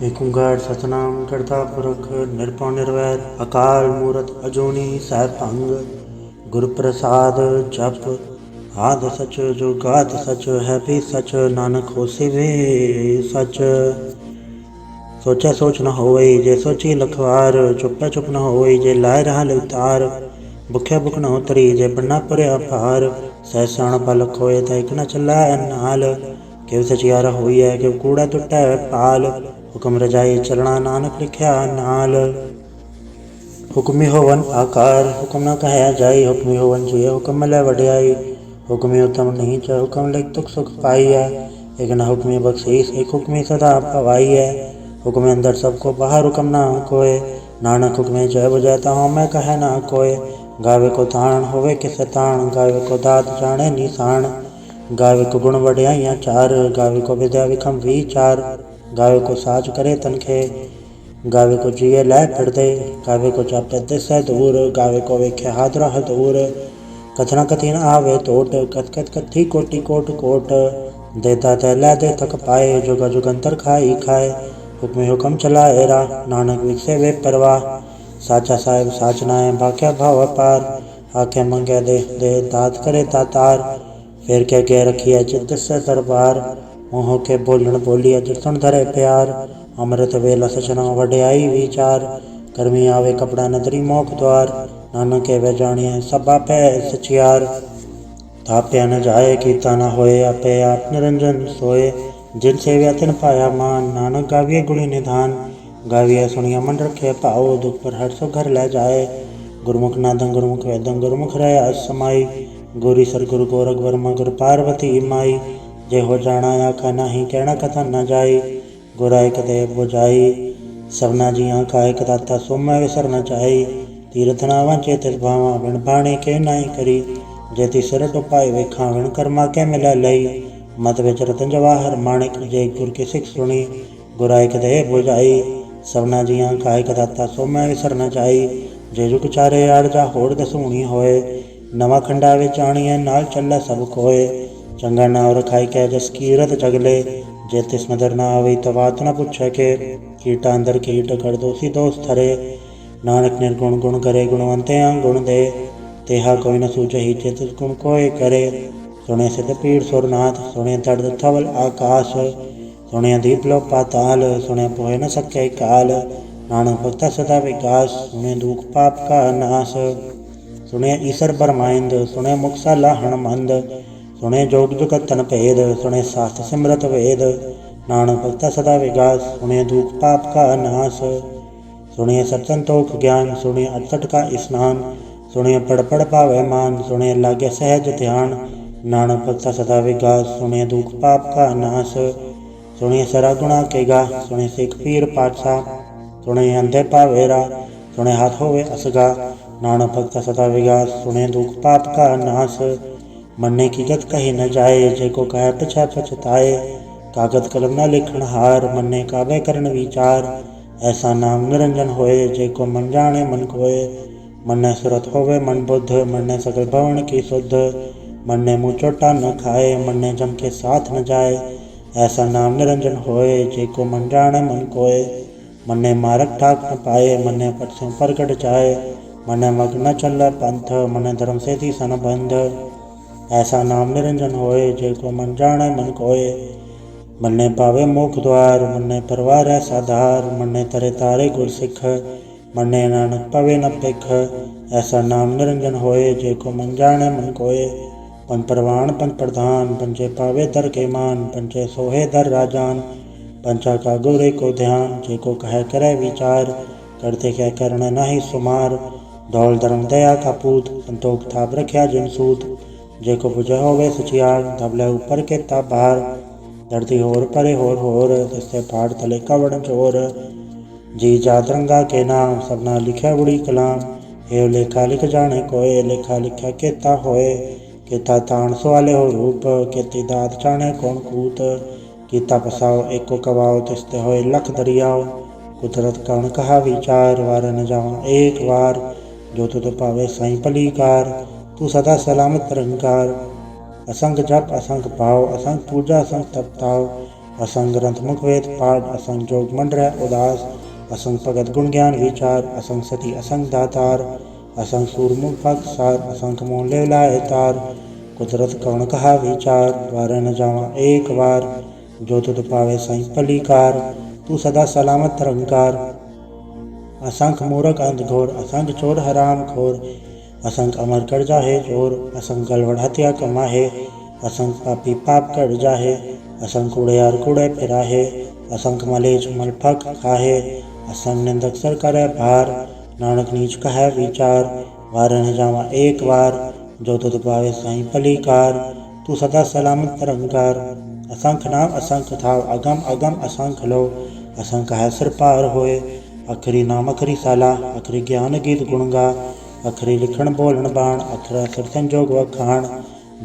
ਏਕ ਓਂਕਾਰ ਸਤਿਨਾਮ ਕਰਤਾ ਪੁਰਖ ਨਿਰਭਉ ਨਿਰਵੈਰ ਅਕਾਲ ਮੂਰਤ ਅਜੂਨੀ ਸੈਭੰ ਗੁਰ ਪ੍ਰਸਾਦ ਜਪ ਆਦਿ ਸਚ ਜੁਗਾਦ ਸਚ ਹੈ ਵੀ ਸਚ ਨਾਨਕ ਹੋਸੀ ਵੀ ਸਚ। ਸੋਚੈ ਸੋਚ ਨ ਹੋਵਈ ਜੇ ਸੋਚੀ ਲਖਵਾਰ ਚੁੱਪੈ ਚੁੱਪ ਨ ਹੋਵਈ ਜੇ ਲਾਇ ਰਹਾ ਲਿਵਤਾਰ। ਭੁਖਿਆ ਭੁਖ ਨ ਉਤਰੀ ਜੇ ਬੰਨਾ ਭਰਿਆ ਭਾਰ ਸਹਿ ਸਿਆਣਪ ਲਖ ਹੋਏ ਤਾਂ ਇਕ ਨ ਚੱਲੈ ਨਾਲ। ਕਿਵ ਸਚਿਆਰਾ ਹੋਈਐ ਕਿਵ ਕੂੜਾ ਟੁੱਟੈ ਪਾਲ ਹੁਕਮ ਰਜਾਈ ਚਲਣਾ ਨਾਨਕ ਲਿਖਿਆ ਨਾਲ। ਹੁਕਮੀ ਹੋਵਨ ਆਕਾਰ ਹੁਕਮ ਨ ਕਹਿਆ ਜਾਈ ਹੁਕਮੀ ਹੋਵਨ ਜੀਅ ਹੁਕਮ ਮਿਲੈ ਵਡਿਆਈ। ਹੁਕਮੀ ਉਤਮ ਨੀਚ ਹੁਕਮ ਲਿਖ ਤੁਕ ਸੁਖ ਪਾਈਐ ਇਕ ਨ ਹੁਕਮੀ ਬਖਸ਼ੀਸ ਇਕ ਹੁਕਮੀ ਸਦਾ ਭਵਾਈਐ। ਹੁਕਮੇ ਅੰਦਰ ਸਭ ਕੋ ਬਾਹਰ ਹੁਕਮ ਨਾ ਕੋਇ ਨਾਨਕ ਹੁਕਮੇ ਜੈ ਬੁਝੈ ਤਾ ਮੈਂ ਕਹਿ ਨਾ ਕੋਇ। ਗਾਵੇ ਕੋ ਤਾਣ ਹੋਵੇ ਕਿਸੈ ਤਾਣ ਗਾਵੇ ਕੋ ਦਾਤ ਜਾਣੈ ਨੀਸਾਨ। ਗਾਵੇ ਕੋ ਗੁਣ ਵਡਿਆਈਆਂ ਚਾਰ ਗਾਵੇ ਕੋ ਵਿਦਿਆ ਵਿਖਮ ਵੀਚਾਰ। ਗਾਵੇ ਕੋ ਸਾਚ ਕਰੇ ਤਨਖੇ ਗਾਵੇ ਕੋ ਜੀਅ ਲੈ ਫਿਰਦੇ ਗਾਵੇ ਕੋ ਚਾਪੈ ਦਿਸੈ ਦੂਰ ਗਾਵੇ ਕੋ ਵੇਖੈ ਹਾਦਰਾ ਹਦੂਰ। ਕਥਨਾ ਕਥੀ ਨ ਆਵੇ ਟੋਟ ਕਥ ਕਥ ਕਥੀ ਕੋਟੀ ਕੋਟ ਕੋਟ। ਦੇਤਾ ਤੈ ਲੈ ਦੇ ਥਕ ਪਾਏ ਜੁਗਾ ਜੁਗੰਤਰ ਖਾਈ ਖਾਏ। ਹੁਕਮੇ ਹੁਕਮ ਚਲਾਏ ਰਾਹ ਨਾਨਕ ਵਿਗਸੇ ਵੇ ਪਰਵਾਹ। ਸਾਚਾ ਸਾਹਿਬ ਸਾਚ ਨਾਇ ਭਾਖਿਆ ਭਾਵ ਅਪਾਰ ਆਖੇ ਮੰਗੈ ਦੇ ਦੇ ਦਾਤ ਕਰੇ ਦਾਤਾਰ। ਫਿਰ ਕਹਿ ਕੇ ਰਖੀਐ ਚਿਤ ਦਿਸੈ ਦਰਬਾਰ ਮੂੰਹ ਕੇ ਬੋਲਣ ਬੋਲੀਐ ਜਿ ਸੁਣ ਧਰੈ ਪਿਆਰ। ਅੰਮ੍ਰਿਤ ਵੇਲਾ ਸਚਨਾ ਵਡਿਆਈ ਵਿਚਾਰ ਕਰਮੀ ਆਵੇ ਕਪੜਾ ਨਦਰੀ ਮੋਖ ਦੁਆਰ। ਨਾਨਕ ਕਹਵੇ ਜਾਣੀਐ ਸਭ ਆਪੈ ਸਚਿਆਰ ਥਾਪਿਆ ਨ ਜਾਏ ਕੀਤਾ ਨ ਹੋਏ ਆਪੇ ਆਪ ਨਿਰੰਜਨ ਸੋਏ। ਜਿਨ ਸੇਵਿਆ ਤਿਨ ਪਾਇਆ ਮਾਨ ਨਾਨਕ ਗਾਵੀਐ ਗੁਣੀ ਨਿਧਾਨ। ਗਾਵੀਐ ਸੁਣੀਐ ਮਨ ਰਖਿਐ ਭਾਉ ਦੁਖ ਪਰ ਹਰਿ ਸੋ ਘਰ ਲੈ ਜਾਏ। ਗੁਰਮੁਖ ਨਾਦੰ ਗੁਰਮੁਖ ਵੇਦੰ ਗੁਰਮੁਖ ਰਹਿ ਸਮਾਈ। ਗੋਰੀ ਸਰ ਗੁਰੂ ਗੋਰਖ ਬਰਮਾ ਗੁਰ ਪਾਰਵਤੀ ਮਾਈ। ਜੇ ਹੋ ਜਾਣਾ ਆਖਾ ਨਾਹੀ ਕਹਿਣਾ ਕਥਾ ਨ ਜਾਈ। ਗੁਰਾ ਇਕ ਦੇਹ ਬੁਝਾਈ ਸਭਨਾ ਜੀਆਂ ਕਾ ਇਕ ਦਾਤਾ ਸੋ ਮੈਂ ਵਿਸਰ ਨ ਜਾਈ। ਤੀਰਥ ਨਾ ਵਾਂਚੇ ਤਿਸ ਭਾਵਾ ਵਿਣ ਬਾਣੀ ਕੇ ਨਾਹੀ ਕਰੀ। ਜੇ ਤਿਸ ਸਿਰ ਟੁਪਾਏ ਵੇਖਾਂ ਵਿਣ ਕਰਮਾ ਕੇ ਮਿਲੈ ਲਈ। ਮਤ ਵਿੱਚ ਰਤਨ ਜਵਾਹਰ ਮਾਣਿਕ ਜੇ ਗੁਰ ਕੀ ਸਿੱਖ ਸੁਣੀ। ਗੁਰਾ ਇਕ ਦੇਹ ਬੁਝਾਈ ਸਭਨਾ ਜੀਆਂ ਕਾ ਇਕ ਦਾਤਾ ਸੋ ਮੈਂ ਵਿਸਰ ਨ ਜਾਈ। ਜੇ ਜੁਗ ਚਾਰੇ ਆੜ ਜਾ ਹੋੜ ਦਸੂਣੀ ਹੋਏ ਨਵਾਂ ਖੰਡਾ ਵਿੱਚ ਆਣੀਐ ਨਾਲ ਚੱਲੈ ਸਭ ਕੋਏ। ਚੰਗਾ ਨਾਮ ਰਖਾਈ ਕੈ ਜਸ ਕੀਰਤ ਜਗਲੇ ਜੇ ਤਿਸ ਨਦਰ ਨਾ ਆਵਈ ਤਾਂ ਬਾਤ ਨ ਪੁੱਛੈ ਕੇ। ਕੀਟਾ ਅੰਦਰ ਕੀਟ ਕਰ ਦੋਸੀ ਦੋਸ ਥਰੇ ਨਾਨਕ ਨਿਰਗੁਣ ਗੁਣ ਕਰੇ ਗੁਣਵੰਤਿਆਂ ਗੁਣ ਦੇ। ਤੇਹਾ ਕੋਈ ਨ ਸੂਝਹੀ ਜੇ ਤਿਸ ਗੁਣ ਕੋਇ ਕਰੇ। ਸੁਣੇ ਸਿਧ ਪੀੜ ਸੁਰਨਾਥ ਸੁਣੇ ਦਰਦ ਥਵਲ ਆਕਾਸ। ਸੁਣਿਆ ਦੀਪ ਲੋ ਪਾਤਾਲ ਸੁਣਿਆ ਪੋਹਿ ਨ ਸਕੈ ਕਾਲ। ਨਾਨਕ ਭਗਤਾ ਸਦਾ ਵਿਕਾਸ ਸੁਣੇ ਦੁਖ ਪਾਪ ਕਾ ਨਾਸ। ਸੁਣਿਆ ਈਸਰ ਬਰਮਾਇੰਦ ਸੁਣਿਆ ਮੁਖ ਸਾਲਾ ਹਣਮੰਦ। ਸੁਣੇ ਜੋਗ ਜੁਗਤ ਤਨ ਭੇਦ ਸੁਣੇ ਸਾਸਤ ਸਿਮਰਤ ਵੇਦ। ਨਾਨਕ ਭਗਤਾ ਸਦਾ ਵਿਗਾਸ ਸੁਣੇ ਦੁਖ ਪਾਪ ਕਾ ਨਾਸ। ਸੁਣਿਆ ਸਤ ਸੰਤੋਖ ਗਿਆਨ ਸੁਣਿਆ ਅਠਸਠ ਕਾ ਇਸਨਾਨ। ਸੁਣਿਆ ਪੜ ਪੜ ਭਾਵੈ ਮਾਨ ਸੁਣਿਆ ਲਾਗੇ ਸਹਿਜ ਧਿਆਨ। ਨਾਨਕ ਭਗਤਾ ਸਦਾ ਵਿਗਾਸ ਸੁਣਿਆ ਦੁਖ ਪਾਪ ਕਾ ਨਾਸ। ਸੁਣਿਆ ਸਰਾ ਗੁਣਾ ਕੇ ਗਾ ਸੁਣਿਆ ਸਿੱਖ ਪੀਰ ਪਾਤਸ਼ਾਹ। ਸੁਣਿਆ ਅੰਧੇ ਭਾਵੇ ਰਾਹ ਸੁਣਿਆ ਹੱਥ ਹੋਵੇ ਅਸਗਾ। ਨਾਨਕ ਭਗਤਾ ਸਦਾ ਵਿਗਾਸ ਸੁਣਿਆ ਦੁਖ ਪਾਪ ਕਾ ਨਾਸ। ਮੰਨੇ ਕੀ ਗਤ ਕਹੀ ਨ ਜਾਏ ਜੇ ਕੋ ਕਹਿ ਪਿਛੈ ਪਛਤਾਏ। ਕਾਗਦ ਕਲਮ ਨ ਲਿਖਣ ਹਾਰ ਮੰਨੇ ਕਾਬੇ ਕਰਨ ਵਿਚਾਰ। ਐਸਾ ਨਾਮ ਨਿਰੰਜਨ ਹੋਏ ਜੇ ਕੋ ਮਨ ਜਾਣੇ ਮਨ ਕੋਏ। ਮੰਨੈ ਸੁਰਤ ਹੋਵੇ ਮਨ ਬੁੱਧ ਮੰਨੈ ਸਗਲ ਭਵਨ ਕੀ ਸੁਧ। ਮੰਨੈ ਮੂੰਹ ਚੋਟਾ ਨ ਖਾਏ ਮੰਨੈ ਜਮ ਕੇ ਸਾਥ ਨ ਜਾਏ। ਐਸਾ ਨਾਮ ਨਿਰੰਜਨ ਹੋਏ ਜੇ ਕੋ ਮਨ ਜਾਣੈ ਮਨ ਕੋਏ। ਮੰਨੈ ਮਾਰਗ ਠਾਕ ਨ ਪਾਏ ਮੰਨੈ ਪਟ ਸਿਉ ਪ੍ਰਗਟ ਜਾਏ। ਮੰਨੈ ਮਗ ਨ ਚੱਲੈ ਪੰਥ ਮੰਨੈ ਧਰਮ ਸੇਤੀ ਸੰਬੰਧ। ਐਸਾ ਨਾਮ ਨਿਰੰਜਨ ਹੋਏ ਜੇ ਕੋ ਮਨ ਜਾਣੈ ਮਨ ਕੋਏ। ਮੰਨੈ ਪਾਵੇ ਮੋਖ ਦੁਆਰ ਮੰਨੈ ਪਰਵਾਰੈ ਸਾਧਾਰ। ਮੰਨੈ ਤਰੇ ਤਾਰੇ ਗੁਰ ਸਿੱਖ ਮੰਨੈ ਨਾਨਕ ਪਵੇ ਨ ਭਿਖ। ਐਸਾ ਨਾਮ ਨਿਰੰਜਨ ਹੋਏ ਜੇ ਕੋ ਮਨ ਜਾਣੈ ਮਨ ਕੋਏ। ਪੰਜ ਪਰਵਾਨ ਪੰਜ ਪ੍ਰਧਾਨ ਪੰਚੇ ਪਾਵੇ ਦਰ ਕੇ ਮਾਨ। ਪੰਚੇ ਸੋਹੇ ਦਰ ਰਾਜਾਨ ਪੰਚਾ ਕਾ ਗੁਰ ਏਕੋ ਧਿਆਨ। ਜੇ ਕੋ ਕਹਿ ਕਰੈ ਵਿਚਾਰ ਕਰਤੇ ਕਹਿ ਕਰਣ ਨਾਹੀ ਸੁਮਾਰ। ਦੌਲ ਧਰਮ ਦਇਆ ਕਾ ਪੂਤ ਸੰਤੋਖ ਥਾਪ ਰਖਿਆ ਜਿਨ ਸੂਤ। ਜੇ ਕੋ ਬੁਝੈ ਹੋਵੇ ਸਚਿਆਰ ਧਵ ਲੈ ਉਪਰ ਕੀਤਾ ਭਾਰ। ਧਰਤੀ ਹੋਰ ਪਰੇ ਹੋਰ ਤਿਸਤੇ ਪਾੜ ਤਲੇ ਕਵਣ ਚੋਰ। ਜੀ ਜਾਤ ਰੰਗਾ ਕੇ ਨਾਮ ਸਭਨਾ ਲਿਖਿਆ ਬੁੜੀ ਕਲਾਮ। ਏਵ ਲੇਖਾ ਲਿਖ ਜਾਣੇ ਕੋਏ ਲੇਖਾ ਲਿਖਿਆ ਕੇਤਾ ਹੋਏ। ਕੀਤਾ ਤਾਣ ਸਵਾਲੇ ਹੋ ਰੂਪ ਕੀਤੀ ਦਾਤ ਜਾਣੇ ਕੌਣ ਕੂਤ। ਕੀਤਾ ਪਸਾਓ ਏਕੋ ਕਵਾਓ ਤਿਸਤੇ ਹੋਏ ਲਖ ਦਰਿਆਓ। ਕੁਦਰਤ ਕਵਣ ਕਹਾ ਵਿਚਾਰ ਵਾਰ ਨ ਜਾਵਾਂ ਏਕ ਵਾਰ। ਜੋ ਤੁਧ ਭਾਵੇ ਸਾਈ ਭਲੀ ਕਾਰ ਤੂੰ ਸਦਾ ਸਲਾਮਤ ਨਿਰੰਕਾਰ। ਅਸੰਖ ਜਪ ਅਸੰਖ ਭਾਵ ਅਸੰਖ ਪੂਜਾ ਅਸੰਖ ਤਪ ਤਾਉ। असंग ग्रंथ मुख वेद पाठ, असंग जोग मंडर उदास, असंग भगत गुण ज्ञान विचार, असंग सती असंग दातार, असंग सूरमुख भक्त सार, असंख मोह ले लाए तार, कुदरत कवण कहा विचार, वार न जावा एक बार, जो तुध पावे साई पलीकार, तू सदा सलामत निरंकार। असंख मूरख अंध घोर, असंख चोर हराम खोर, असंख अमर कर जाहे चोर, असंख गलवड़ हत्या कमाहे, असंख पापी पाप कर जाहे, असंख उड़ियार कूड़े फिराहे, असंख मलेच मल फक खाहे, असंख निंदक सर करे भार, नानक नीच कहे विचार, वार न जावा एक बार, जो तुध पावे साई पलीकार, तू सदा सलामत निरंकार। असंख नाम असंख थाव, अगम अगम असंख लो, असंख है सिर पार होए, अखरी नाम अखरी साला, अखरी ज्ञान गीत गुण गा, अखरी लिखण बोलण बाण, अखरा सिर संजोग वखाण,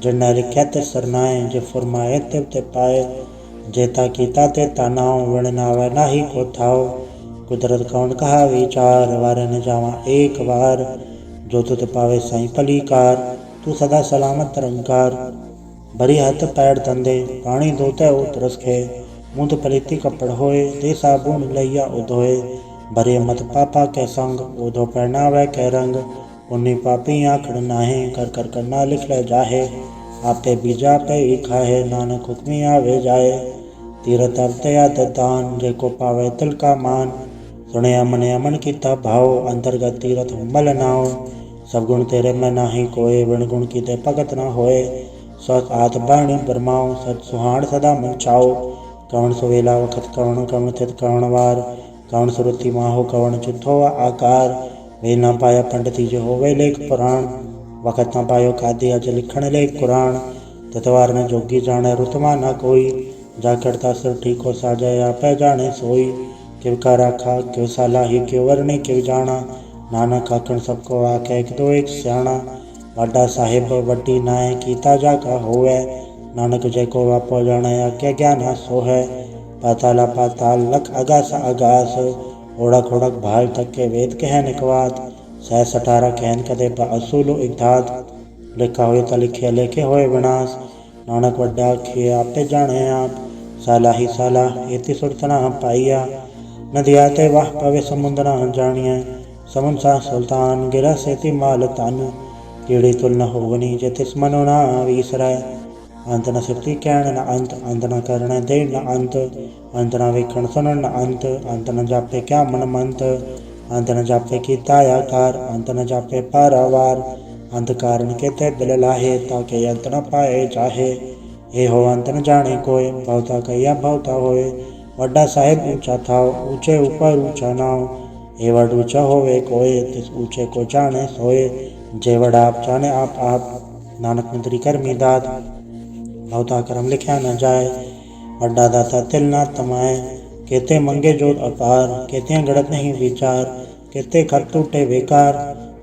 जिन लिख्या ते सरनाए, जे फरमाए तिव ते पाए, जेता कीता ते तानाओ, विण नावै नाही को थाओ, कुदरत कौन कहा विचार, वार न जावा एक बार, जो तुध पावे साई पलीकार, तू सदा सलामत निरंकार। भरी हथ पैर धंधे, पानी धोते उतरस खे, मुँह पलीती कपड़ होए, दे साबुन लैया उधोए, भरे मत पापा के संग, ओधो पहनावे के रंग, पुण्य पापी आखड़ नाहे, कर कर करना लिख ले जाहे, आपे बीजा पे ही खाहे, नानक हुक्मी आवे जाए, तीरथ अवते याद दान, जे को पावे तिल का मान, सुने अमन अमन कीता भाव, अंतर्गत तीरथ मल नाव, सब गुण तेरे में नाही कोय, विण गुण की ते भगत न होए, सत आत बाणी बरमाओ, सत सुहाण सदा मन चाओ, कवण सुवेला वखत कवण, कवण थित कवण वार, कवण सुरति माहो, कवण चिट्ठो आकार, वे न पाया पंडिती जो होवे लेख पुराण, वखत न पायो कादी अज लिखण लेख कुरान, ततवार न जोगी जाने रुतमा न कोई, जा करता सिर ठीको साजय आपे जाने सोई, क्यों का राखा क्यों सालाही, क्यों वरणी क्यों जाना, नानक आखण सबको आखे एक दो एक स्याणा, वाडा साहिब वड्डी नाय कीता जाका होवे, नानक जय को वापो जाने आज्ञा ज्ञान सोहे, पाताला पाताल लख आगास आगास, ओढ़क ओढ़क भाल तक के वेद कह निकवात, सह सठारा कहन कदे असूलो इकधात, लिखा होए त लिखे लेखे होए विनाश, नानक वड्डा आखे आपे जाने आप, साला ही साला एति सुरत न पाइया, नदिया ते वाह पवे समुद्र न जानिया, समुन सा सुल्तान गिरा सेति माल तन, कीड़ी तुल न होवनी जे तिस मनो न विसरै, अंत न सिफती कहण न अंत, अंत न करण दे न अंत, अंत न वेखण सुनण न अंत, अंत न जापे क्या मन मंत, अंत न जापे कीता आकार, अंत न जापे पारावार, अंत कारण केते दिल लाहे, ताके अंत न पाए चाहे, हे हो अंत न जाने कोय, भवता कहिया भवता होए, वड्डा साहिब ऊंचा थाव, ऊंचे ऊपर ऊंचा नाव, हे वड ऊंचा होवे कोय, तिस ऊंचे को जाने सोए, जे वड आप जाने आप, नानक मंत्री करमी दात, भवता करम लिख्या न जाए, वड्डा दाता तिल ना तमाए, केते मंगे जोत अपार, केते गड़त नहीं विचार, केते खत टूटे बेकार,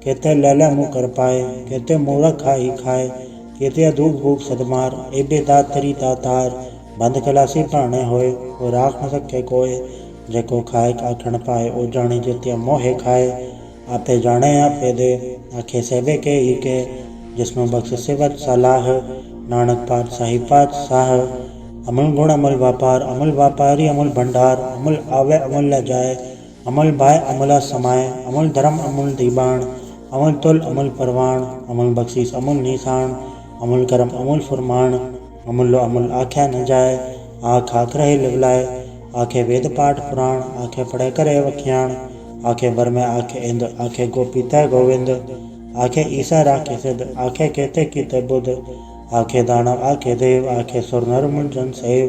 केते लैले मुँह कर पाए, केते मूरख खाई खाए, केते दूख भूख सदमार, एबे दात तरी दातार, बंद खलासी प्राणे होए, वो राख न सके कोय, जेको खाए आखण पाए, ओ जाने जित्या मोहे खाए, आपे जाने आपे दे, आखे सेबे के ही के, जिसमें बख्श सिवत सलाह, नानक पातशाही पातशाह, अमल गुण अमल व्यापार, अमल व्यापारी अमल भंडार, अमल आवे अमल ल जाए, अमल भाई अमला समाए, अमल धर्म अमल दीबाण, अमल तुल अमल परवाण, अमल बख्शीस अमल निशान, अमल करम अमल फरमान, अमल लो अमल आख्या न जाए, आँख आँख रहे लिवलाए, आखे वेद पाठ पुराण, आखे पढ़े करे वख्याण, आखे बर में आखे इंद, आखे गोपी तय गोविंद, आखे ईसा राखे सिद्ध, आखे केते कीते बुद्ध, आखे दानव आखे देव, आखे सुर नर मुंजन सेव,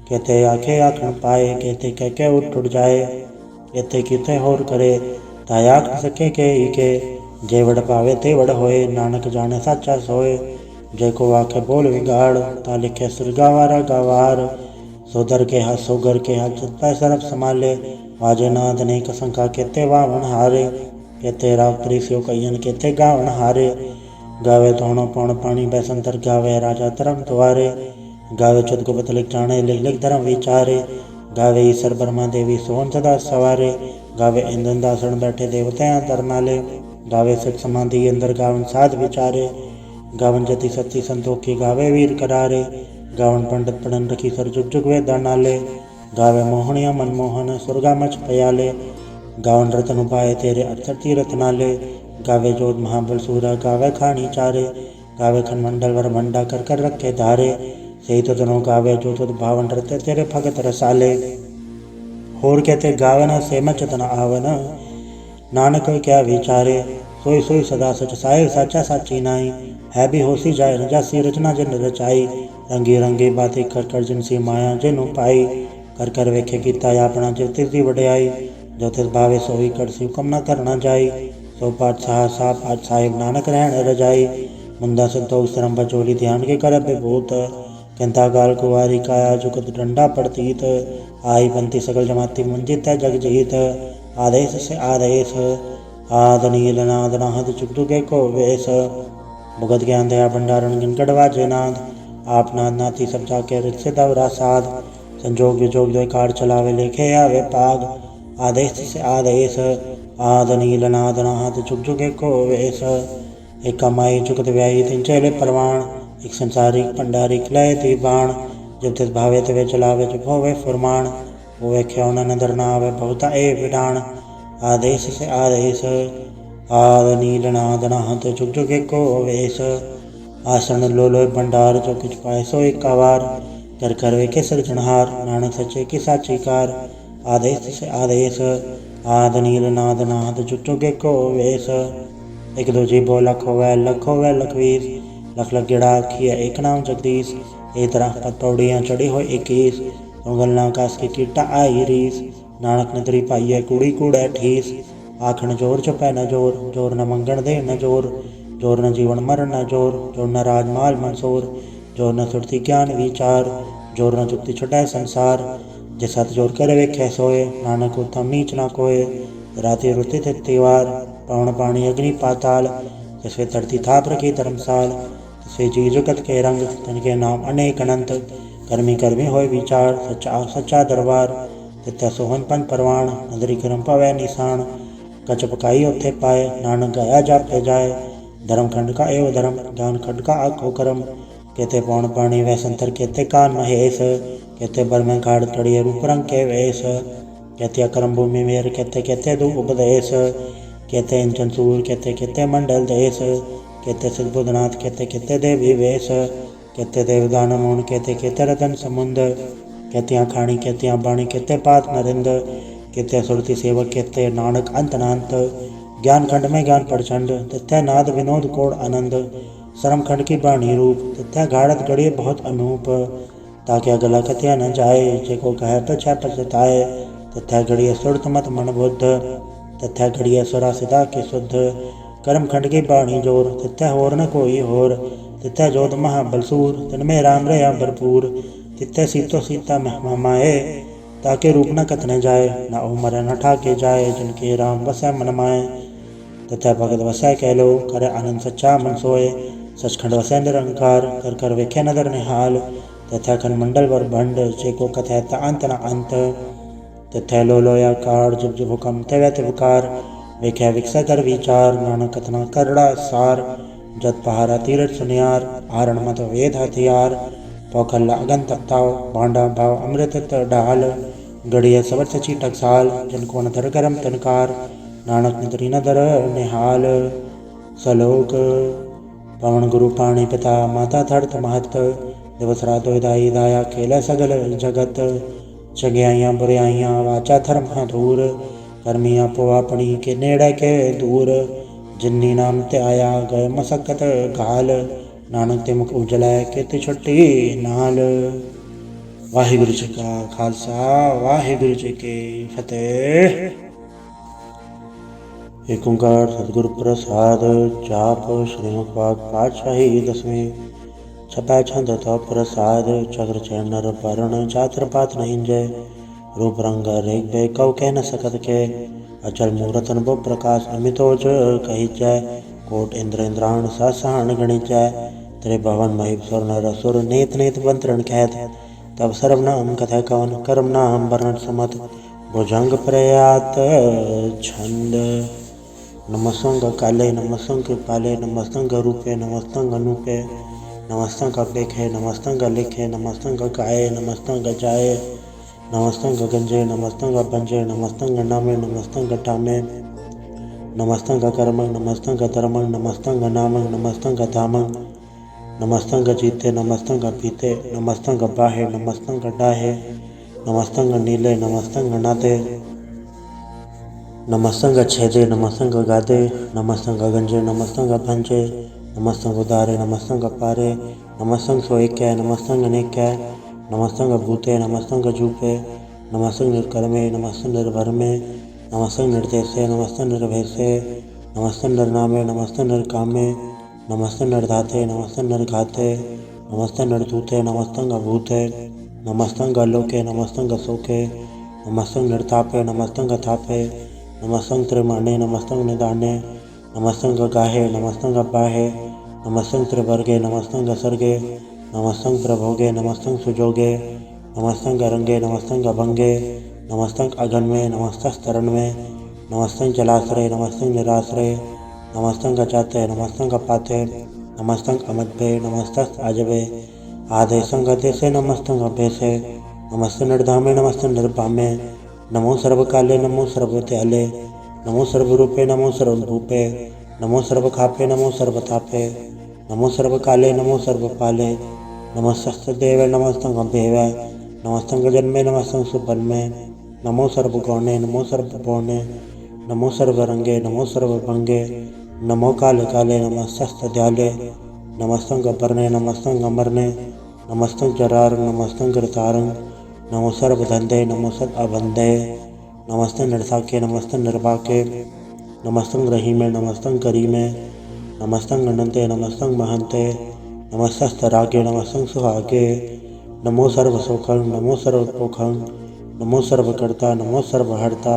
केते आखे आखण पाए, केते कह के उठ जाए, केते कीते होर करे, तायाक न सके के ही के, जे वड पावे ते वड होए, नानक जाने साचा सोए, जे को आखे बोल विगाड़, ता लिखे सिर गावारा गावार, सोदर के हाथ सोगर के हाथ चित पै सरफ संभाले, वाजे नाद ने कसंका केते वावन हारे, केते राव त्रिसियो कयन केते गावन हारे, गावे धोणो पौण पानी बैसंतर गावे राजा धर्म द्वारे, गावे चुत गुपत लिख जाने लिख लिख धर्म विचारे, गावे ईश्वर ब्रह्मा देवी सोहन सदा सवारे, गावे इंद्र दासण बैठे देवता तरनाले, गावे सिख समाधि अंदर गावन साध विचारे, गावन जति सती संतोखी गावे वीर करारे, गावन पंडित पढ़न रखी सर जुग जुग वेदा नाले। गावे मोहनिया मनमोहन सुरगा मच पयाले। गावन रतन उपाय तेरे 68 तीरथ नाले। गावे जोध महाबल सूरा गावे खानी चारे। गावे खन मंडल वर भंडा कर कर रखे धारे। सही तो तनो गावे जो तुद भावन रते तेरे भगत रसाले। होर कहते गावन से मच तन आवन, नानक क्या विचारे। सोई सोई सदा सच साए साचा साची नाई। है भी होसी जाए न जासी रचना जिन रचाई। रंगी रंगी बाती कर कर जिनसी माया जिनु पाई। कर कर वेखे कीता अपना जिव तिसदी वड्याई। जो तिस भावे सोई करसी हुकम न करना जाई। सो पाठ पाठ साहिब नानक रहन रजाई। मुंदा संतोष श्रम बचोली ध्यान के कर विभूत। कंता गाल कुवारी काया जुगत डंडा पड़तीत। आई पंथी सकल जमाती मंजित जग जीत। आदेश से आदेश आद नील नाद नाहद चुग चुगे को वेश। भुगत ज्ञान दया भंडारण गिन गढ़वाजे नाद। आप नाद नाती सब जाके रित से दवरा साध। संजोग विजोग जो कार चलावे लेखे आवे पाग। आदेश से आदेश आद नील नाद नाहद चुग चुगे को वेश। एक कमाई चुकत व्याई तिन चेले परवाण। एक संसारिक पंडारिक लय ती बाण। जब तिस भावे तवे चलावे जब होवे फुरमाण। होवे ख्योन नदर ना आवे बहुता ए विडाण। आदेश से आदेश आद नील नाद नाहत चुग चुगे को वेश। आसन लो लो भंडार जो कुछ पाए सो एक वार। कर कर वे के सृजनहार नानक सच्चे की साची कार। आदेश से आदेश आद नील नाद नाहत चुग चुगे को वेश। एक दो जीबो लख होवे लखवीर। लख लख गिड़ा आखिए एक नाम जगदीश। ए तरह पत पौड़ियाँ चढ़ी हो 21। गलना कास की कीटा आई रीस। नानक नदरी पाइए कूड़ी कूड़े ठीस। आखण जोर चुपै न जोर, जोर न मंगण दे न जोर। जोर न जीवन मरण न जोर, जोर न राजमाल मंसूर। जोर न सुरती ज्ञान विचार, जोर न जुक्ति छुटै संसार। जे सत जोर कर वेखे सोए, नानक उत्तम नीच न कोय। राति रुति तिथिवार, पवन पानी अग्नि पाताल। तस्वे धरती थाप रखी धर्मसाल। तस्वे जी जुगत के रंग, तनके नाम अनेक अनंत। कर्मी कर्मी होय विचार, सच्चा सच्चा दरबार। तित्य सोहन पंथ परवाण, नदरी करम पवै निशान। कच पकाई उथे पाए, नानक गया जापे जाए। धर्म खंड का एवं धर्म, ज्ञान खंड का आखो करम। कहते पौन पानी वह संतर कहते कान महेश। कहते बर में घाड़ तड़िए रूप रंग के वेश। कहते अकरम भूमि मेर, कहते कहते दो उपदेश। कहते इंचन सूर, कहते कहते मंडल देश। कहते सिद्धबुद्धनाथ, कहते कहते देवी वेश। कहते देवदान मोन, कहते कहते रतन समुंद। कहते अखाणी, कहते बाणी, कहते पात नरिंद। कहते सुरति सेवक, कहते नानक अंत नांत। ज्ञान खंड में ज्ञान प्रचंड, तथ्य नाद विनोद कोड आनंद। शर्म खंड की बाणी रूप, तथ्य घाड़त गढ़िए बहुत अनूप। ताकि अगला कथया न जाए, जेको कहे पछा पछताए। तथ्य घड़िए सुरत मत मन बुद्ध, तथ्य घड़िए सुरा सिदा के शुद्ध। कर्म खंड की बाणी जोर, तथ्य होर न कोई होर। तथ्य जोध महाबलसूर, तनमें राम रया भरपूर। तित्य सीतो सीता महमा माए, ताके रूप न कथने जाए। न उमर न ठाके जाए, जिनके राम वसै मन माए। तथा भगत वसै कह लो, करे आनंद सच्चा मन सोए। सचखंड वसै निरंकार, कर कर वेखे नदर निहाल। तथा खन मंडल वर भंड, जेको कथै ता अंत न अंत। तथा लो लोया कार, जुग जुग हुकम तेवै तिवकार। वेख्या विकसा कर विचार, नानक कथना करड़ा सार। जत पहारा तीरथ सुनियार, आरण मत वेद हथियार। पौखल्ला अगन तत्ताव, भांडा भाव अमृत डाल। गढ़िया सबर सची टकसाल, जिनको न धर गरम तनकार। नानक नदरी न धर निहाल। सलोक पवन गुरु पाणी पिता, माता धरत महत। दिवस रात दाई दाया, खेल सगल जगत। चगियाइयाँ बुराइयाँ, वाचा धर्म दूर। कर्मियाँ पो अपनी के नेड़े के दूर। जिन्नी नाम ते आया, गए मसक्कत घाल। नानक ते मुख उजलै, केते छुट्टी नाल। वाहिगुरु जी का खालसा, वाहिगुरु जी की फतेह। एक ओंकार सतगुरु प्रसाद। जाप श्री मुखवाक पातशाही 10वीं। छपै छंद तो प्रसाद, चक्र चैन नर वर्ण। जात्र पात नहीं जय, रूप रंग रेख बे कव कह न सकत के। अचल मूरत अनुभव प्रकाश, अमितोज कही जय। कोट इंद्र इंद्राण सासाण गणित जय। त्रिभवन महेश्वर नर असुर, नेत नेत मंत्रण कहत। तब सर्वनाम कथय कवन, कर्म नाम वर्णन सुमत। भुजंग प्रयात छंद। नमस्तंग काले, नमस्तंग कृपाले, नमस्तंग रूपे, नमस्तंग अनूपे। नमस्तंग लेखे नमस्तंग लिखे नमस्तंग गाए नमस्तंग जाए नमस्तंग गंजे नमस्तंग बंजे नमस्तंग नामे नमस्तंग टामे नमस्तंग कर्मंग नमस्तंग धर्मंग नमस्तंग नामंग नमस्तंग धामंग नमस्तंग जीते नमस्तंग पीते नमस्तंग बाहे नमस्तंग डाहे नमस्तंग नीले नमस्तंग नादे नमस्तंग छेदे नमस्तंग गादे नमस्तंग गंजे नमस्तंग भंजे नमस्तंग उदारे नमस्तंग पारे नमस्तंग सोएक्य नमस्तंग नेक्य नमस्तंग भूते नमस्तंग जूपे नमस्तंग निर्कर्मे नमस्तंग निर्भरमे नमस्तंग निर्देशे नमस्तंग निर्भेसे नमस्तंग निर्नामे नमस्तंग निर्कामे नमस्तंग निर्धाते नमस्तंग निर्घाते नमस्तंग निर्धूते नमस्तंग अभूते नमस्तंग लोके नमस्तंग शोके नमस्तंग निर्तापे नमस्तंग थापे नमस्तंग त्रिमाणे नमस्तंग निदाने नमस्तंग गाहे नमस्तंग बाहे नमस्तंग त्रिवर्गे नमस्तंग सर्गे नमस्तंग प्रभोगे नमस्तंग सुजोगे नमस्तंग रंगे नमस्तंग भंगे नमस्तंग अगन्मे नमस्तंग तरणमे नमस्तंग जलाश्रय नमस्तंग निराश्रय नमस्तंग जाते नमस्तंग पाते नमस्तंग अमद्भे नमस्तंग आजबे आदेशंग देशे नमस्तंग अभेसे नमस्ते निर्धामे नमस्ते निर्भामे नमो सर्वकाले नमो सर्वत्याले नमो सर्वरूपे नमो सर्वभूपे नमो सर्वखापे नमो सर्वतापे नमो सर्वकाले नमो सर्वपाले नमस्तस्तेव नमस्तंग अभेव नमस्तंग जन्मे नमस्तंग सुपन्मे नमो सर्वगौणे नमो सर्वपूर्णे नमो सर्वरंगे नमो सर्वभंगे नमो काले काले नमस्तस्त्याले नमस्तंग अपर्णे नमस्तंग अमरने नमस्तंग जरारंग नमस्तंग ऋतारंग नमो सर्वधंधे नमो सर्व अबंधे नमस्तंग निर्साके नमस्तंग निर्वाके नमस्तंग रहीमे नमस्तंग करीमे नमस्तंग अनंते नमस्तंग महंते नमस्तस्तरागे नमस्तंग सुहागे नमो सर्वसुखं नमो सर्वपोखं नमो सर्वकर्ता नमो सर्वहर्ता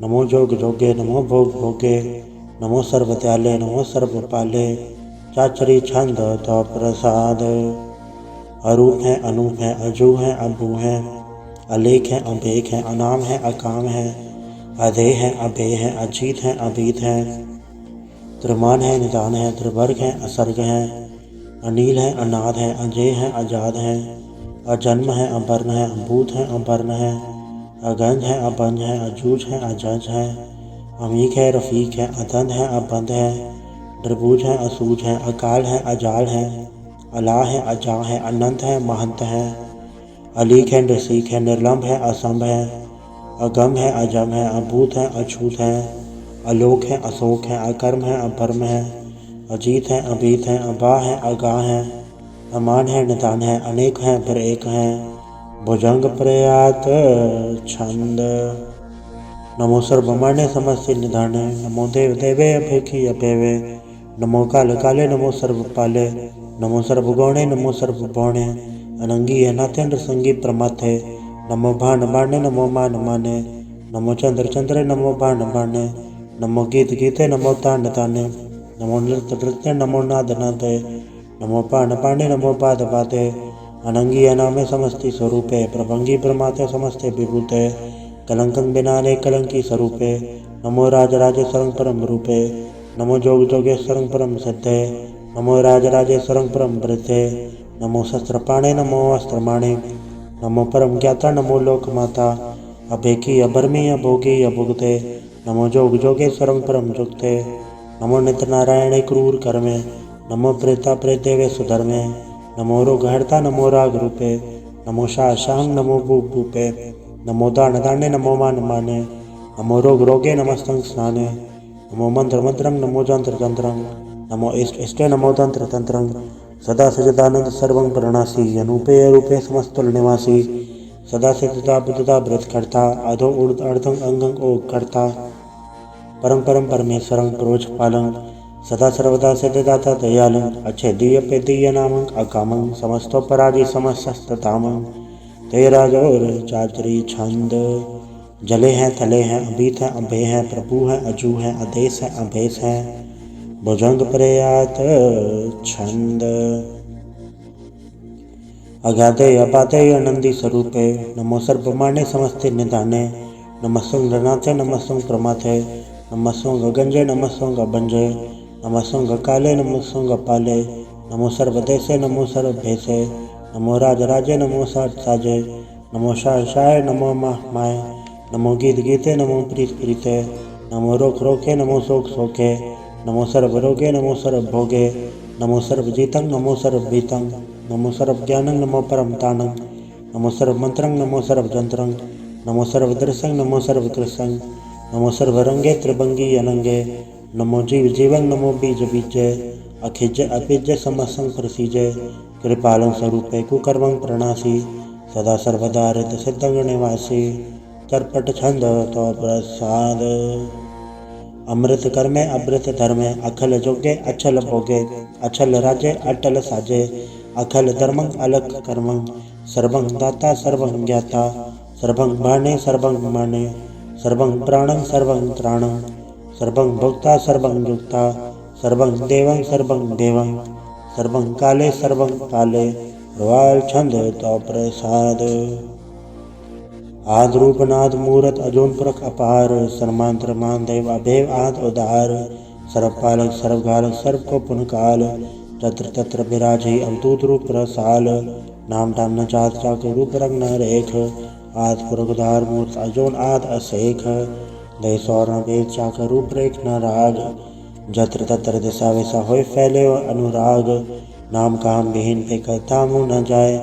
नमो जोग जोगे नमो भोग भोगे नमो सर्वत्याले नमो सर्वपाले चाचरी छंद तो प्रसाद अरूप है अनूप है अजू है अबू है अलेख है अभेख है अनाम है अकाम है अधे है अभे है अजीत है अभीत है त्रिमान है निदान है त्रिवर्ग है असर्ग है अनील है अनाद है अजय है आजाद है अजन्म है अवर्ण है अभूत है अवर्ण है अगंज है अबंज है अजूज है अजज है अमीक है रफीक है अदंध है अबंध है द्रबूज है असूज है अकाल है अजाल है अला है अजा है अनंत है महंत है अलीक है नृसिक है निर्लम्ब है असंभ है अगम है अजम है अभूत है अछूत है अलोक है अशोक है अकर्म है अभर्म है अजीत है अभीत है अबा है अगाह है अमान है निदान है अनेक है फिर एक है भुजंग प्रयात छंद नमो सर्वमान्य समस्ते निधाने नमो देव देवे अभेखी अभेवे नमो काले काले नमो सर्वपाले नमो सर्वगौणे नमो सर्वभौणे अनंगी अनाथे नृसंगी प्रमाथे नमो भान बाणे नमो मान माने नमो चंद्र चंद्रे नमो बाण बाणे नमो गीत गीते नमो तान ताने नमो नृत्य नृत्य नमो नाद नादे नमो पाण पाणे नमो पाद पादे अनंगी अनामे समस्ति स्वरूपे प्रभंगी प्रमाते समस्ते विभूते कलंकं बिनाले कलंकी स्वरूपे नमो राजराजेश्वरं परम रूपे नमो जोग जोगेश्वरं परम सिद्धे नमो राजराजेश्वरं परम वृद्धे नमो शस्त्रपाणे नमो अस्त्रमाणे नमो परम ज्ञाता नमो लोकमाता अभेकी अभर्मी अभोगी अभुगते नमो जोग जोगेश्वरं परम जुगते नमो नित्य नारायणे क्रूर कर्मे नमो प्रेता प्रेतेवे सुधर्मे नमो रोगहर्ता नमो राग रूपे नमो शाहं नमो भूप भूपे नमो दान दाने नमो मान माने नमो रोग रोगे नमस्तंग स्नाने नमो मंत्र मंत्रं नमो जंत्र जंत्रं नमो इष्ट इष्टे नमो तंत्र तंत्रं सदा सजदानंद सर्वं प्रणासी अनूपे अरूपे समस्तुल निवासी सदा सिद्धता बुद्धता बृतकर्ता अधो उर्ध अर्धं अंगं ओग करता परम परम परमेश्वरं प्रोच पालं सदा सर्वदा सिद्धदाता दयालं अच्छेदीय पेदीय नामं अकामं समस्तोपराधि समस्तस्तामं तेरा जोर चाचरी छंद जले हैं थले हैं अभीत हैं अभे हैं प्रभु हैं अजू हैं आदेश हैं अभेस हैं भुजंग प्रयात छंद अगाधे अपाते अनंदी स्वरूपे नमो सर्वमाने समस्ते निधाने नमस्सुं नरनाथे नमस्सुं प्रमाथे नमस्सुं गगंजे नमस्सुं अबंजे नमस्सुं काले नमस्सुं पाले नमो सर्वदेशे नमो सर्वभेशे, नमो राजराजे नमो साजे, नमो शाय नमो माय, नमो गीत गीते नमो प्रीत प्रीते, नमो रोक रोके नमो शोक शोके, नमो सर्वरोगे नमो सर्वभोगे, नमो सर्वजीतं नमो सर्वभीतं, नमो सर्वज्ञानं नमो परमतानं, नमो सर्वमन्त्रं नमो सर्वजन्त्रं, नमो सर्वदृशं नमो सर्वकृशं, नमो सर्वरंगे त्रिभंगी अनंगे, नमो जीव जीवं नमो बीज बीजे, अखिज अपिज समसं प्रसीजे, कृपालं स्वरूपे कुकर्मं प्रणासी, सदा सर्वदा हृत सिद्धं निवासी, चरपट छंद तो प्रसाद। अमृत कर्मे अमृत धर्मे, अखल जोगे अचल भोगे, अचल राजे अटल साजे, अखल धर्मं अलख कर्मं, सर्वं दाता सर्वं ज्ञाता, सर्वं माने सर्वं माने, सर्वं प्राणं सर्वं त्राणं, सर्वं भोक्ता सर्वं युक्ता, सर्वं देवं सर्वं देवं, सर्वं काले सर्वं काले, रवाल छंद तो प्रसाद। आद रूप नाद मूरत अजून पुरख अपार, सर्मांतर मान देव अभेव आद उदार, सर्वपालक सर्वघालक सर्व को पुनकाल, तत्र तत्र विराजे अवधूत रूप रसाल, नाम धाम न जात जाक रूप रंग न रेख, आद पुरख उदार मूर्त अजून आद असेख, दय सौर न वेद चाक रूप रेख न राग, जत्र तत्र दिशा वैसा होय फैले अनुराग, नाम काम विहीन पे कथा मुँह न जाए,